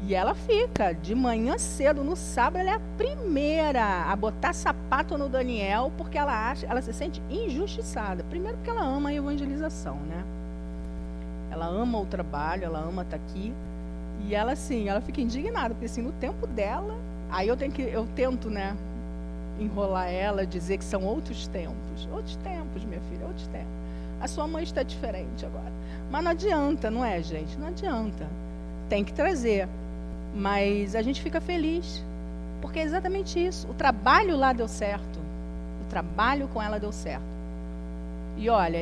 E ela fica, de manhã cedo, no sábado, ela é a primeira a botar sapato no Daniel, porque ela se sente injustiçada. Primeiro porque ela ama a evangelização, né? Ela ama o trabalho, ela ama estar aqui. E ela, assim, ela fica indignada, porque assim, no tempo dela, aí eu tento, né, enrolar ela, dizer que são outros tempos. Outros tempos, minha filha, outros tempos. A sua mãe está diferente agora. Mas não adianta, não é, gente? Não adianta. Tem que trazer. Mas a gente fica feliz, porque é exatamente isso. O trabalho lá deu certo. O trabalho com ela deu certo. E olha,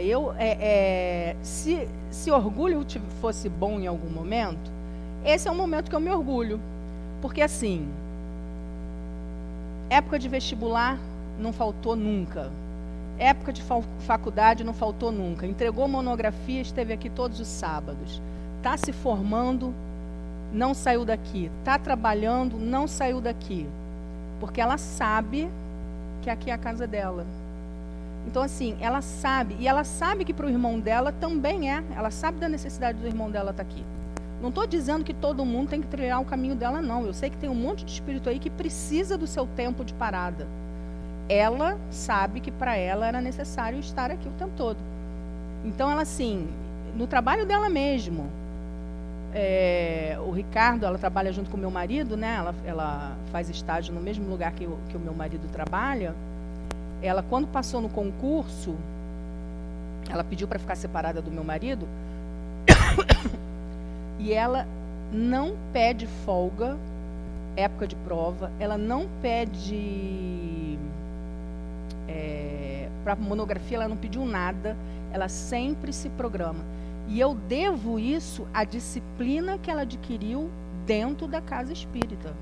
se orgulho fosse bom em algum momento, esse é um momento que eu me orgulho. Porque assim, época de vestibular não faltou nunca. Época de faculdade não faltou nunca. Entregou monografia, esteve aqui todos os sábados. Está se formando, não saiu daqui. Está trabalhando, não saiu daqui. Porque ela sabe que aqui é a casa dela. Então, assim, ela sabe. E ela sabe que para o irmão dela também é. Ela sabe da necessidade do irmão dela estar aqui. Não estou dizendo que todo mundo tem que trilhar o caminho dela, não. Eu sei que tem um monte de espírito aí que precisa do seu tempo de parada. Ela sabe que para ela era necessário estar aqui o tempo todo. Então, ela, assim, no trabalho dela mesmo, o Ricardo, ela trabalha junto com o meu marido, né? Ela faz estágio no mesmo lugar que o meu marido trabalha. Ela, quando passou no concurso, ela pediu para ficar separada do meu marido e ela não pede folga, época de prova, ela não pede para monografia, ela não pediu nada, ela sempre se programa. E eu devo isso à disciplina que ela adquiriu dentro da casa espírita.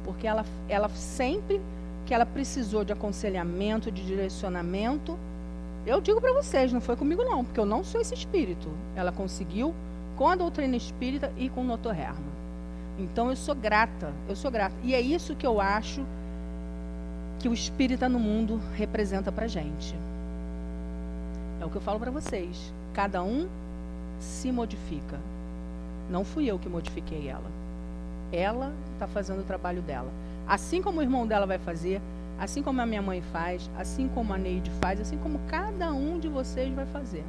Porque ela sempre que ela precisou de aconselhamento, de direcionamento, eu digo para vocês, não foi comigo não, porque eu não sou esse espírito. Ela conseguiu com a doutrina espírita e com o Dr. Herman. Então eu sou grata. E é isso que eu acho que o espírita no mundo representa para a gente. É o que eu falo para vocês. Cada um se modifica. Não fui eu que modifiquei ela. Ela está fazendo o trabalho dela. Assim como o irmão dela vai fazer, assim como a minha mãe faz, assim como a Neide faz, assim como cada um de vocês vai fazer.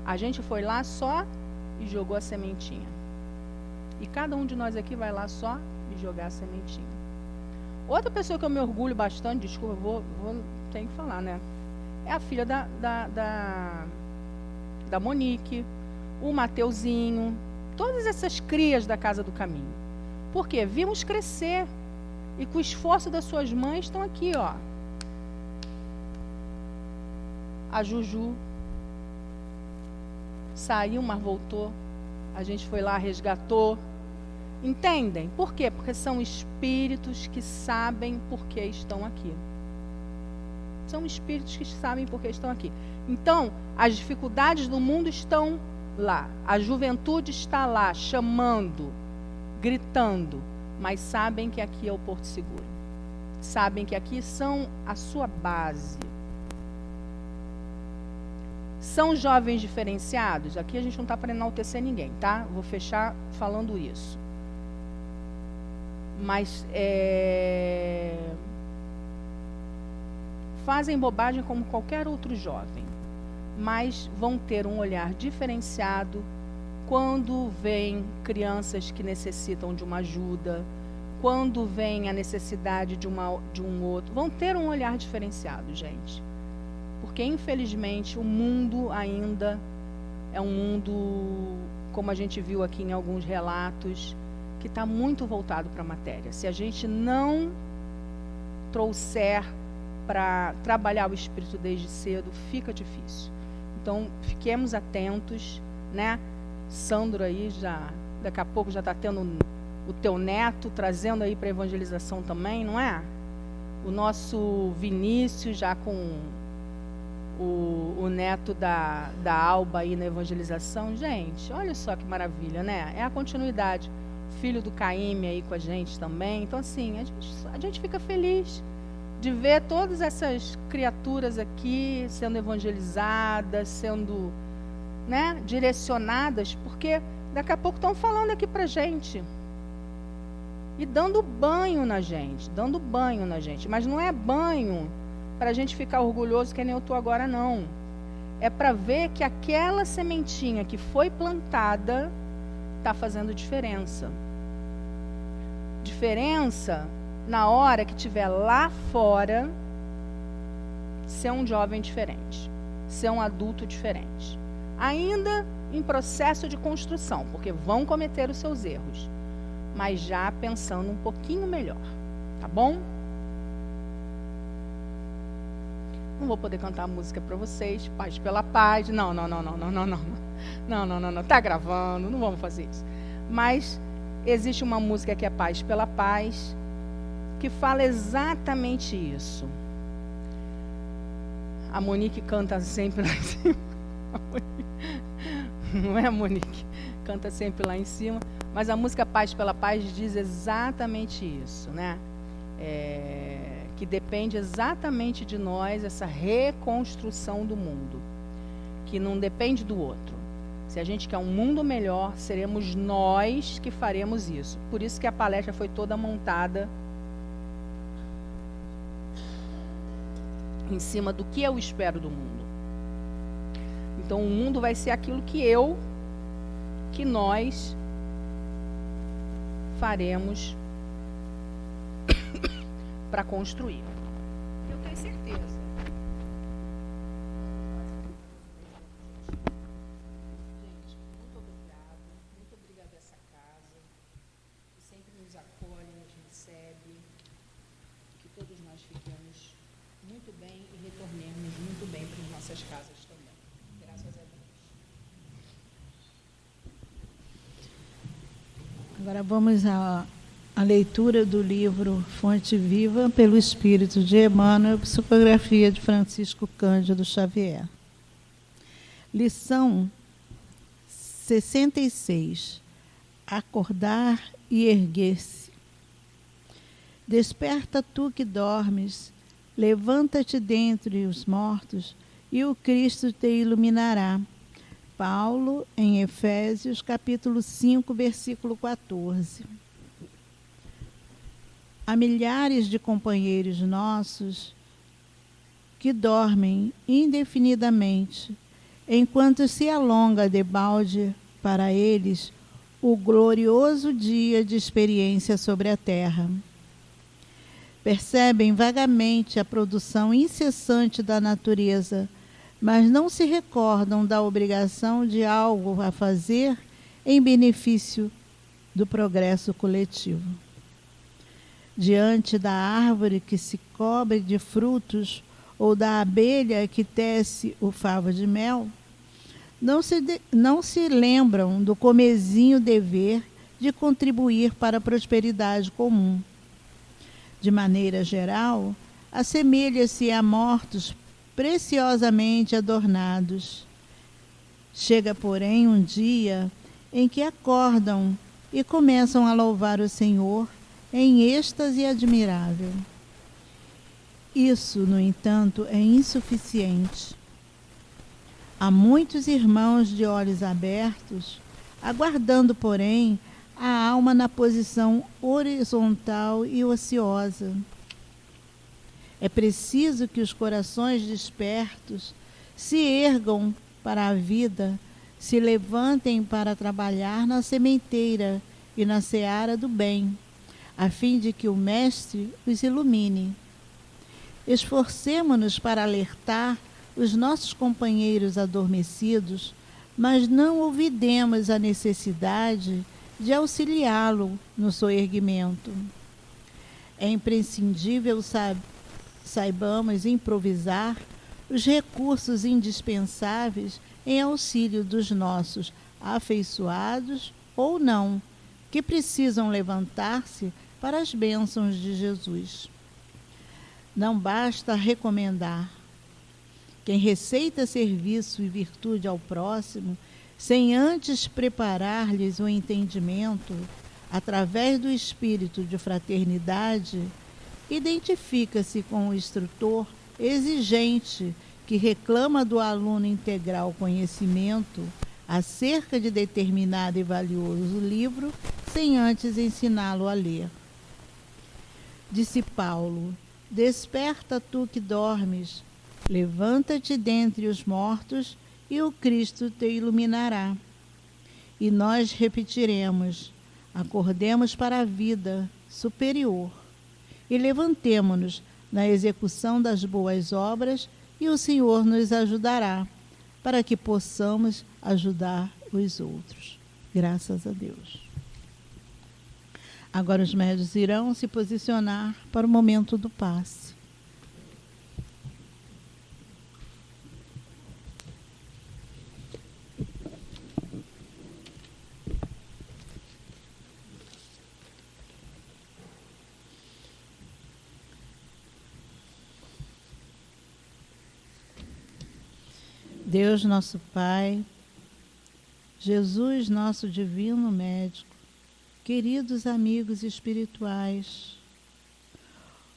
A gente foi lá só e jogou a sementinha. E cada um de nós aqui vai lá só e jogar a sementinha. Outra pessoa que eu me orgulho bastante, desculpa, tenho que falar, né? É a filha da Monique, o Mateuzinho, todas essas crias da Casa do Caminho. Por quê? Vimos crescer. E com o esforço das suas mães estão aqui, ó. A Juju saiu, mas voltou. A gente foi lá, resgatou. Entendem? Por quê? Porque são espíritos que sabem por que estão aqui. São espíritos que sabem por que estão aqui. Então, as dificuldades do mundo estão lá. A juventude está lá, chamando, gritando. Mas sabem que aqui é o Porto Seguro. Sabem que aqui são a sua base. São jovens diferenciados? Aqui a gente não está para enaltecer ninguém, tá? Vou fechar falando isso. Mas fazem bobagem como qualquer outro jovem. mas vão ter um olhar diferenciado quando vêm crianças que necessitam de uma ajuda, quando vem a necessidade de um outro. Vão ter um olhar diferenciado, gente. Porque, infelizmente, o mundo ainda é um mundo, como a gente viu aqui em alguns relatos, que está muito voltado para a matéria. Se a gente não trouxer para trabalhar o espírito desde cedo, fica difícil. Então, fiquemos atentos, né? Sandro aí daqui a pouco já está tendo o teu neto, trazendo aí para a evangelização também, não é? O nosso Vinícius já com o neto da Alba aí na evangelização. Gente, olha só que maravilha, né? É a continuidade. Filho do Caíme aí com a gente também. Então, assim, a gente fica feliz de ver todas essas criaturas aqui sendo evangelizadas, sendo, né, direcionadas, porque daqui a pouco estão falando aqui pra gente e dando banho na gente, mas não é banho para a gente ficar orgulhoso que nem eu estou agora, não. É para ver que aquela sementinha que foi plantada está fazendo diferença. Diferença na hora que estiver lá fora, ser um jovem diferente, ser um adulto diferente. Ainda em processo de construção, porque vão cometer os seus erros, mas já pensando um pouquinho melhor, tá bom? Não vou poder cantar a música para vocês, Paz pela Paz. Não. Tá gravando, não vamos fazer isso. Mas existe uma música que é Paz pela Paz, que fala exatamente isso. A Monique canta sempre lá em cima. Não é a Monique? Canta sempre lá em cima. Mas a música Paz pela Paz diz exatamente isso, né? Que depende exatamente de nós, essa reconstrução do mundo, que não depende do outro. Se a gente quer um mundo melhor, seremos nós que faremos isso. Por isso que a palestra foi toda montada em cima do que eu espero do mundo. Então, o mundo vai ser aquilo que nós faremos para construir. Eu tenho certeza. Gente, muito obrigada a essa casa, que sempre nos acolhe, nos recebe, que todos nós fiquemos muito bem e retornemos muito bem para as nossas casas também. Graças a Deus. Agora vamos à leitura do livro Fonte Viva pelo Espírito de Emmanuel, psicografia de Francisco Cândido Xavier. Lição 66. Acordar e erguer-se. Desperta tu que dormes, levanta-te dentre os mortos, e o Cristo te iluminará. Paulo, em Efésios, capítulo 5, versículo 14. Há milhares de companheiros nossos que dormem indefinidamente, enquanto se alonga debalde para eles o glorioso dia de experiência sobre a terra. Percebem vagamente a produção incessante da natureza, mas não se recordam da obrigação de algo a fazer em benefício do progresso coletivo. Diante da árvore que se cobre de frutos ou da abelha que tece o favo de mel, não se lembram do comezinho dever de contribuir para a prosperidade comum. De maneira geral, assemelha-se a mortos preciosamente adornados. Chega, porém, um dia em que acordam e começam a louvar o Senhor em êxtase admirável. Isso, no entanto, é insuficiente. Há muitos irmãos de olhos abertos, aguardando, porém, a alma na posição horizontal e ociosa. É preciso que os corações despertos se ergam para a vida, se levantem para trabalhar na sementeira e na seara do bem, a fim de que o Mestre os ilumine. Esforcemo-nos para alertar os nossos companheiros adormecidos, mas não olvidemos a necessidade de auxiliá-lo no soerguimento. É imprescindível saibamos improvisar os recursos indispensáveis em auxílio dos nossos afeiçoados ou não, que precisam levantar-se para as bênçãos de Jesus. Não basta recomendar. Quem receita serviço e virtude ao próximo, sem antes preparar-lhes o entendimento, através do espírito de fraternidade, identifica-se com o instrutor exigente que reclama do aluno integral conhecimento acerca de determinado e valioso livro, sem antes ensiná-lo a ler. Disse Paulo: desperta tu que dormes, levanta-te dentre os mortos e o Cristo te iluminará. E nós repetiremos: acordemos para a vida superior e levantemo-nos na execução das boas obras, e o Senhor nos ajudará para que possamos ajudar os outros. Graças a Deus. Agora os médios irão se posicionar para o momento do passe. Deus nosso Pai, Jesus nosso divino médico, queridos amigos espirituais,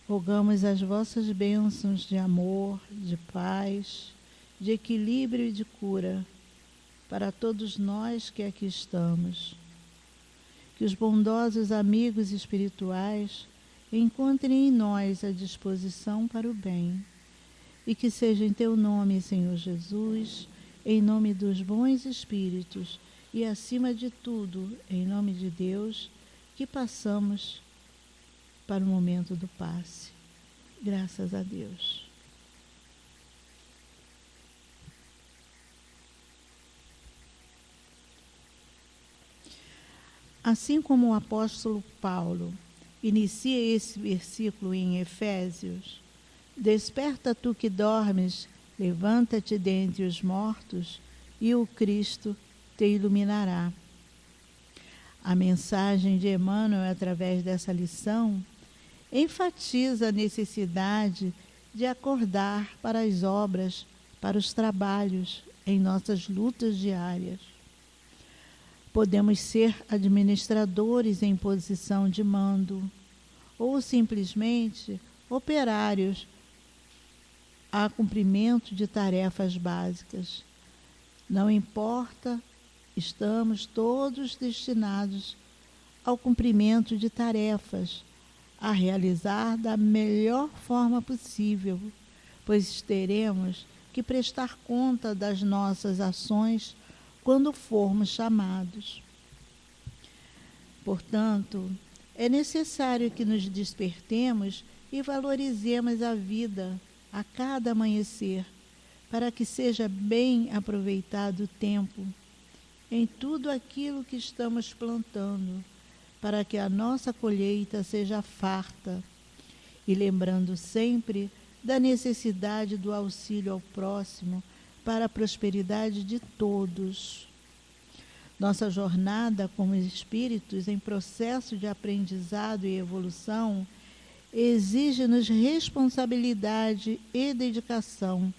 rogamos as vossas bênçãos de amor, de paz, de equilíbrio e de cura para todos nós que aqui estamos. Que os bondosos amigos espirituais encontrem em nós a disposição para o bem. E que seja em teu nome, Senhor Jesus, em nome dos bons espíritos e, acima de tudo, em nome de Deus, que passamos para o momento do passe. Graças a Deus. Assim como o apóstolo Paulo inicia esse versículo em Efésios: desperta tu que dormes, levanta-te dentre os mortos, e o Cristo te iluminará. A mensagem de Emmanuel, através dessa lição, enfatiza a necessidade de acordar para as obras, para os trabalhos, em nossas lutas diárias. Podemos ser administradores em posição de mando, ou simplesmente operários a cumprimento de tarefas básicas. Não importa, estamos todos destinados ao cumprimento de tarefas, a realizar da melhor forma possível, pois teremos que prestar conta das nossas ações quando formos chamados. Portanto, é necessário que nos despertemos e valorizemos a vida a cada amanhecer, para que seja bem aproveitado o tempo em tudo aquilo que estamos plantando, para que a nossa colheita seja farta, e lembrando sempre da necessidade do auxílio ao próximo para a prosperidade de todos. Nossa jornada como espíritos em processo de aprendizado e evolução exige-nos responsabilidade e dedicação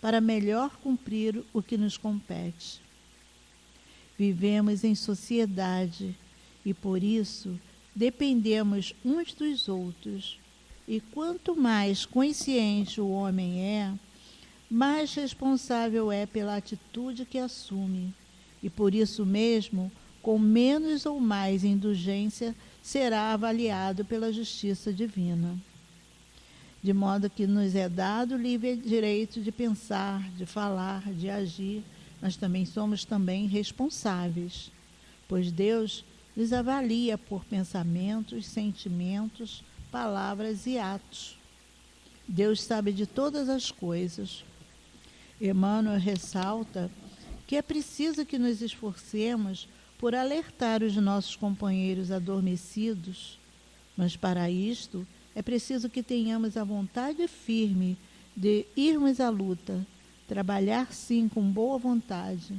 para melhor cumprir o que nos compete. Vivemos em sociedade e, por isso, dependemos uns dos outros. E quanto mais consciente o homem é, mais responsável é pela atitude que assume. E, por isso mesmo, com menos ou mais indulgência, será avaliado pela justiça divina. de modo que nos é dado o livre direito de pensar, de falar, de agir, mas também somos responsáveis, pois Deus nos avalia por pensamentos, sentimentos, palavras e atos. Deus sabe de todas as coisas. Emmanuel ressalta que é preciso que nos esforcemos por alertar os nossos companheiros adormecidos, mas para isto é preciso que tenhamos a vontade firme de irmos à luta, trabalhar sim com boa vontade.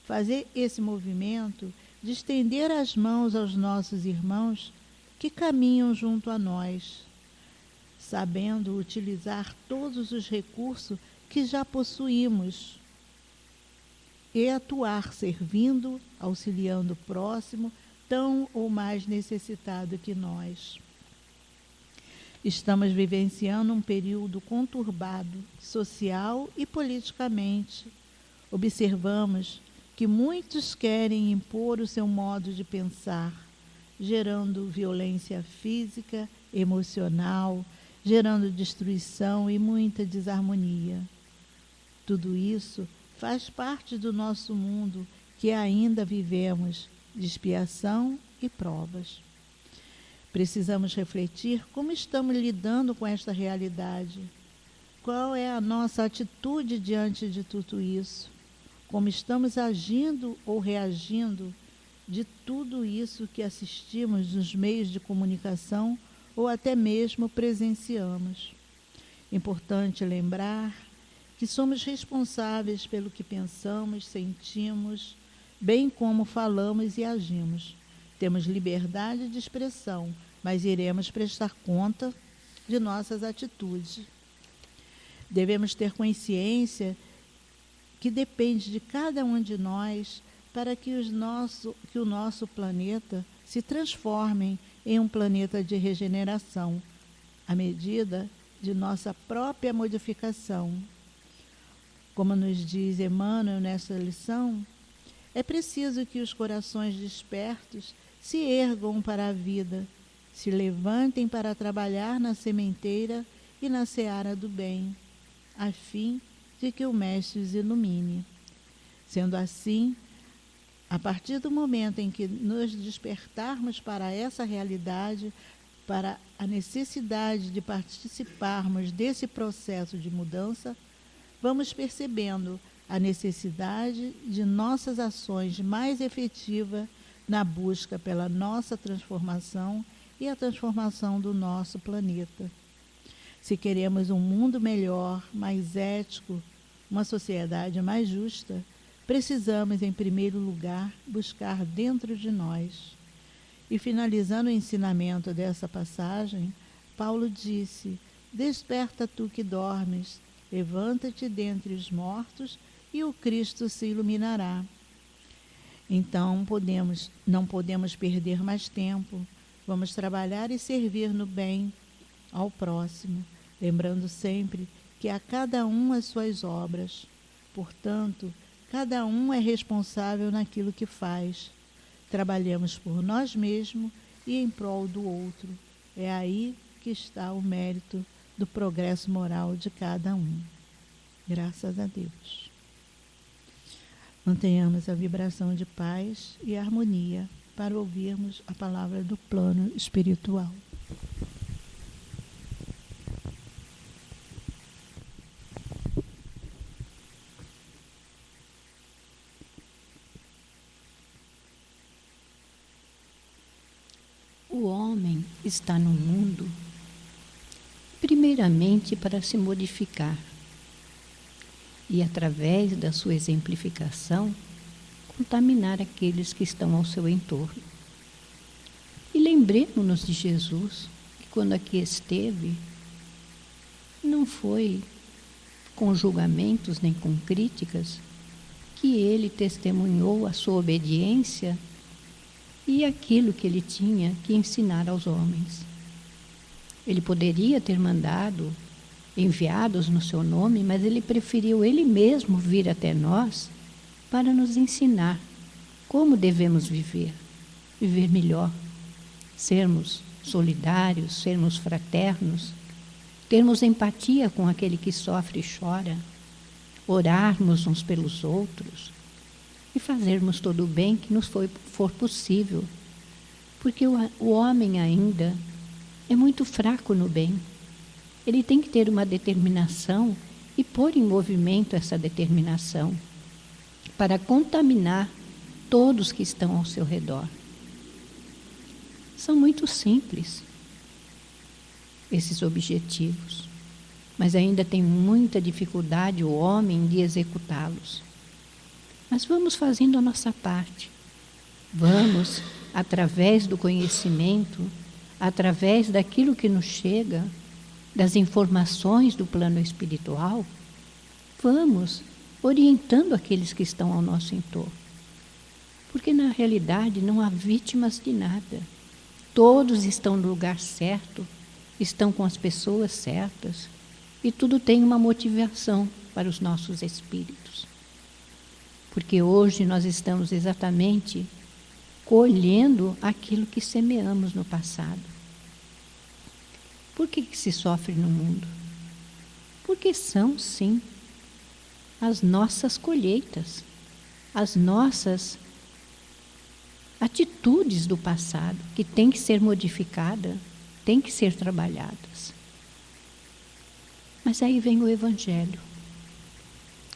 Fazer esse movimento de estender as mãos aos nossos irmãos que caminham junto a nós, sabendo utilizar todos os recursos que já possuímos e atuar servindo, auxiliando o próximo, tão ou mais necessitado que nós. Estamos vivenciando um período conturbado, social e politicamente. Observamos que muitos querem impor o seu modo de pensar, gerando violência física, emocional, gerando destruição e muita desarmonia. Tudo isso faz parte do nosso mundo que ainda vivemos de expiação e provas. Precisamos refletir como estamos lidando com esta realidade. Qual é a nossa atitude diante de tudo isso? Como estamos agindo ou reagindo de tudo isso que assistimos nos meios de comunicação ou até mesmo presenciamos? Importante lembrar que somos responsáveis pelo que pensamos, sentimos, bem como falamos e agimos. Temos liberdade de expressão, mas iremos prestar conta de nossas atitudes. Devemos ter consciência que depende de cada um de nós para que o nosso planeta se transforme em um planeta de regeneração, à medida de nossa própria modificação. Como nos diz Emmanuel nessa lição, é preciso que os corações despertos se ergam para a vida, se levantem para trabalhar na sementeira e na seara do bem, a fim de que o Mestre os ilumine. Sendo assim, a partir do momento em que nos despertarmos para essa realidade, para a necessidade de participarmos desse processo de mudança, vamos percebendo a necessidade de nossas ações mais efetivas na busca pela nossa transformação e a transformação do nosso planeta. Se queremos um mundo melhor, mais ético, uma sociedade mais justa, precisamos, em primeiro lugar, buscar dentro de nós. E finalizando o ensinamento dessa passagem, Paulo disse: desperta tu que dormes, levanta-te dentre os mortos e o Cristo se iluminará. Então não podemos perder mais tempo. Vamos trabalhar e servir no bem ao próximo, lembrando sempre que a cada um as suas obras. Portanto, cada um é responsável naquilo que faz. Trabalhamos por nós mesmos e em prol do outro. É aí que está o mérito do progresso moral de cada um. Graças a Deus. Mantenhamos a vibração de paz e harmonia para ouvirmos a palavra do plano espiritual. O homem está no mundo, primeiramente para se modificar e, através da sua exemplificação, contaminar aqueles que estão ao seu entorno. E lembremos-nos de Jesus, que quando aqui esteve, não foi com julgamentos nem com críticas que ele testemunhou a sua obediência e aquilo que ele tinha que ensinar aos homens. Ele poderia ter mandado enviados no seu nome, mas ele preferiu ele mesmo vir até nós para nos ensinar como devemos viver melhor, sermos solidários, sermos fraternos, termos empatia com aquele que sofre e chora, orarmos uns pelos outros e fazermos todo o bem que nos for possível, porque o homem ainda é muito fraco no bem. Ele tem que ter uma determinação e pôr em movimento essa determinação para contaminar todos que estão ao seu redor. São muito simples esses objetivos, mas ainda tem muita dificuldade o homem de executá-los. Mas vamos fazendo a nossa parte. Vamos, através do conhecimento, através daquilo que nos chega, das informações do plano espiritual, vamos orientando aqueles que estão ao nosso entorno. Porque na realidade não há vítimas de nada. Todos estão no lugar certo, estão com as pessoas certas, e tudo tem uma motivação para os nossos espíritos. Porque hoje nós estamos exatamente colhendo aquilo que semeamos no passado. Por que se sofre no mundo? Porque são, sim, as nossas colheitas, as nossas atitudes do passado, que têm que ser modificadas, têm que ser trabalhadas. Mas aí vem o Evangelho,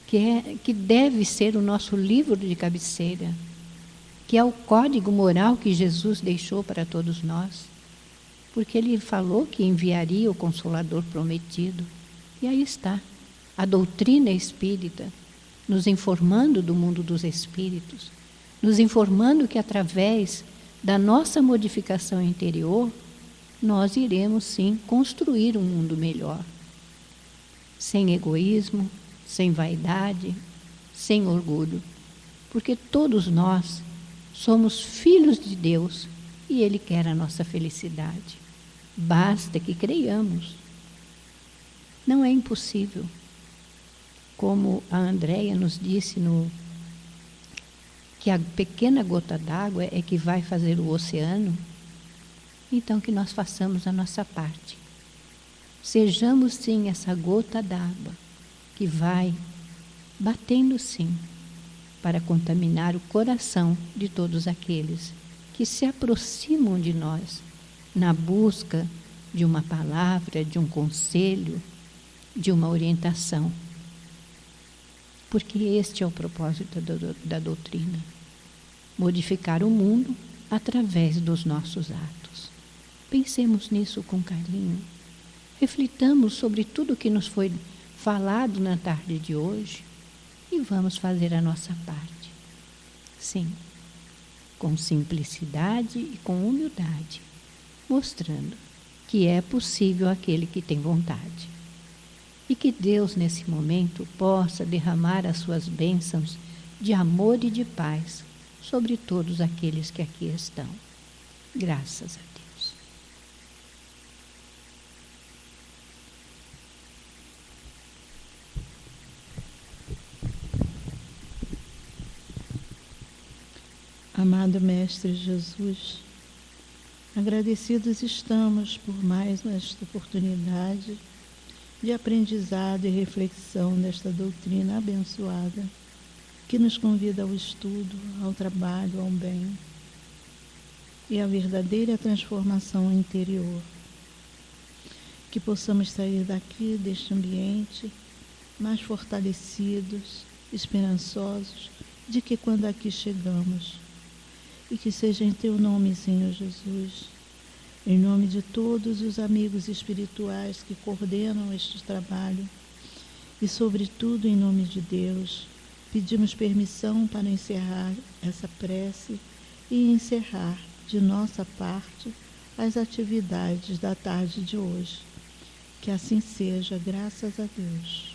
que deve ser o nosso livro de cabeceira, que é o código moral que Jesus deixou para todos nós, porque Ele falou que enviaria o Consolador prometido. E aí está, a doutrina espírita, nos informando do mundo dos espíritos, nos informando que através da nossa modificação interior, nós iremos sim construir um mundo melhor. Sem egoísmo, sem vaidade, sem orgulho. Porque todos nós somos filhos de Deus e Ele quer a nossa felicidade. Basta que creiamos. Não é impossível. Como a Andréia nos disse, que a pequena gota d'água é que vai fazer o oceano, então que nós façamos a nossa parte. Sejamos sim essa gota d'água que vai batendo sim para contaminar o coração de todos aqueles que se aproximam de nós na busca de uma palavra, de um conselho, de uma orientação. Porque este é o propósito da doutrina. Modificar o mundo através dos nossos atos. Pensemos nisso com carinho. Reflitamos sobre tudo que nos foi falado na tarde de hoje e vamos fazer a nossa parte. Sim, com simplicidade e com humildade, mostrando que é possível aquele que tem vontade. E que Deus, nesse momento, possa derramar as suas bênçãos de amor e de paz sobre todos aqueles que aqui estão. Graças a Deus. Amado Mestre Jesus, agradecidos estamos por mais esta oportunidade de aprendizado e reflexão desta doutrina abençoada, que nos convida ao estudo, ao trabalho, ao bem e à verdadeira transformação interior. Que possamos sair daqui, deste ambiente, mais fortalecidos, esperançosos, de que quando aqui chegamos. E que seja em Teu nome, Senhor Jesus, em nome de todos os amigos espirituais que coordenam este trabalho e, sobretudo, em nome de Deus, pedimos permissão para encerrar essa prece e encerrar, de nossa parte, as atividades da tarde de hoje. Que assim seja, graças a Deus.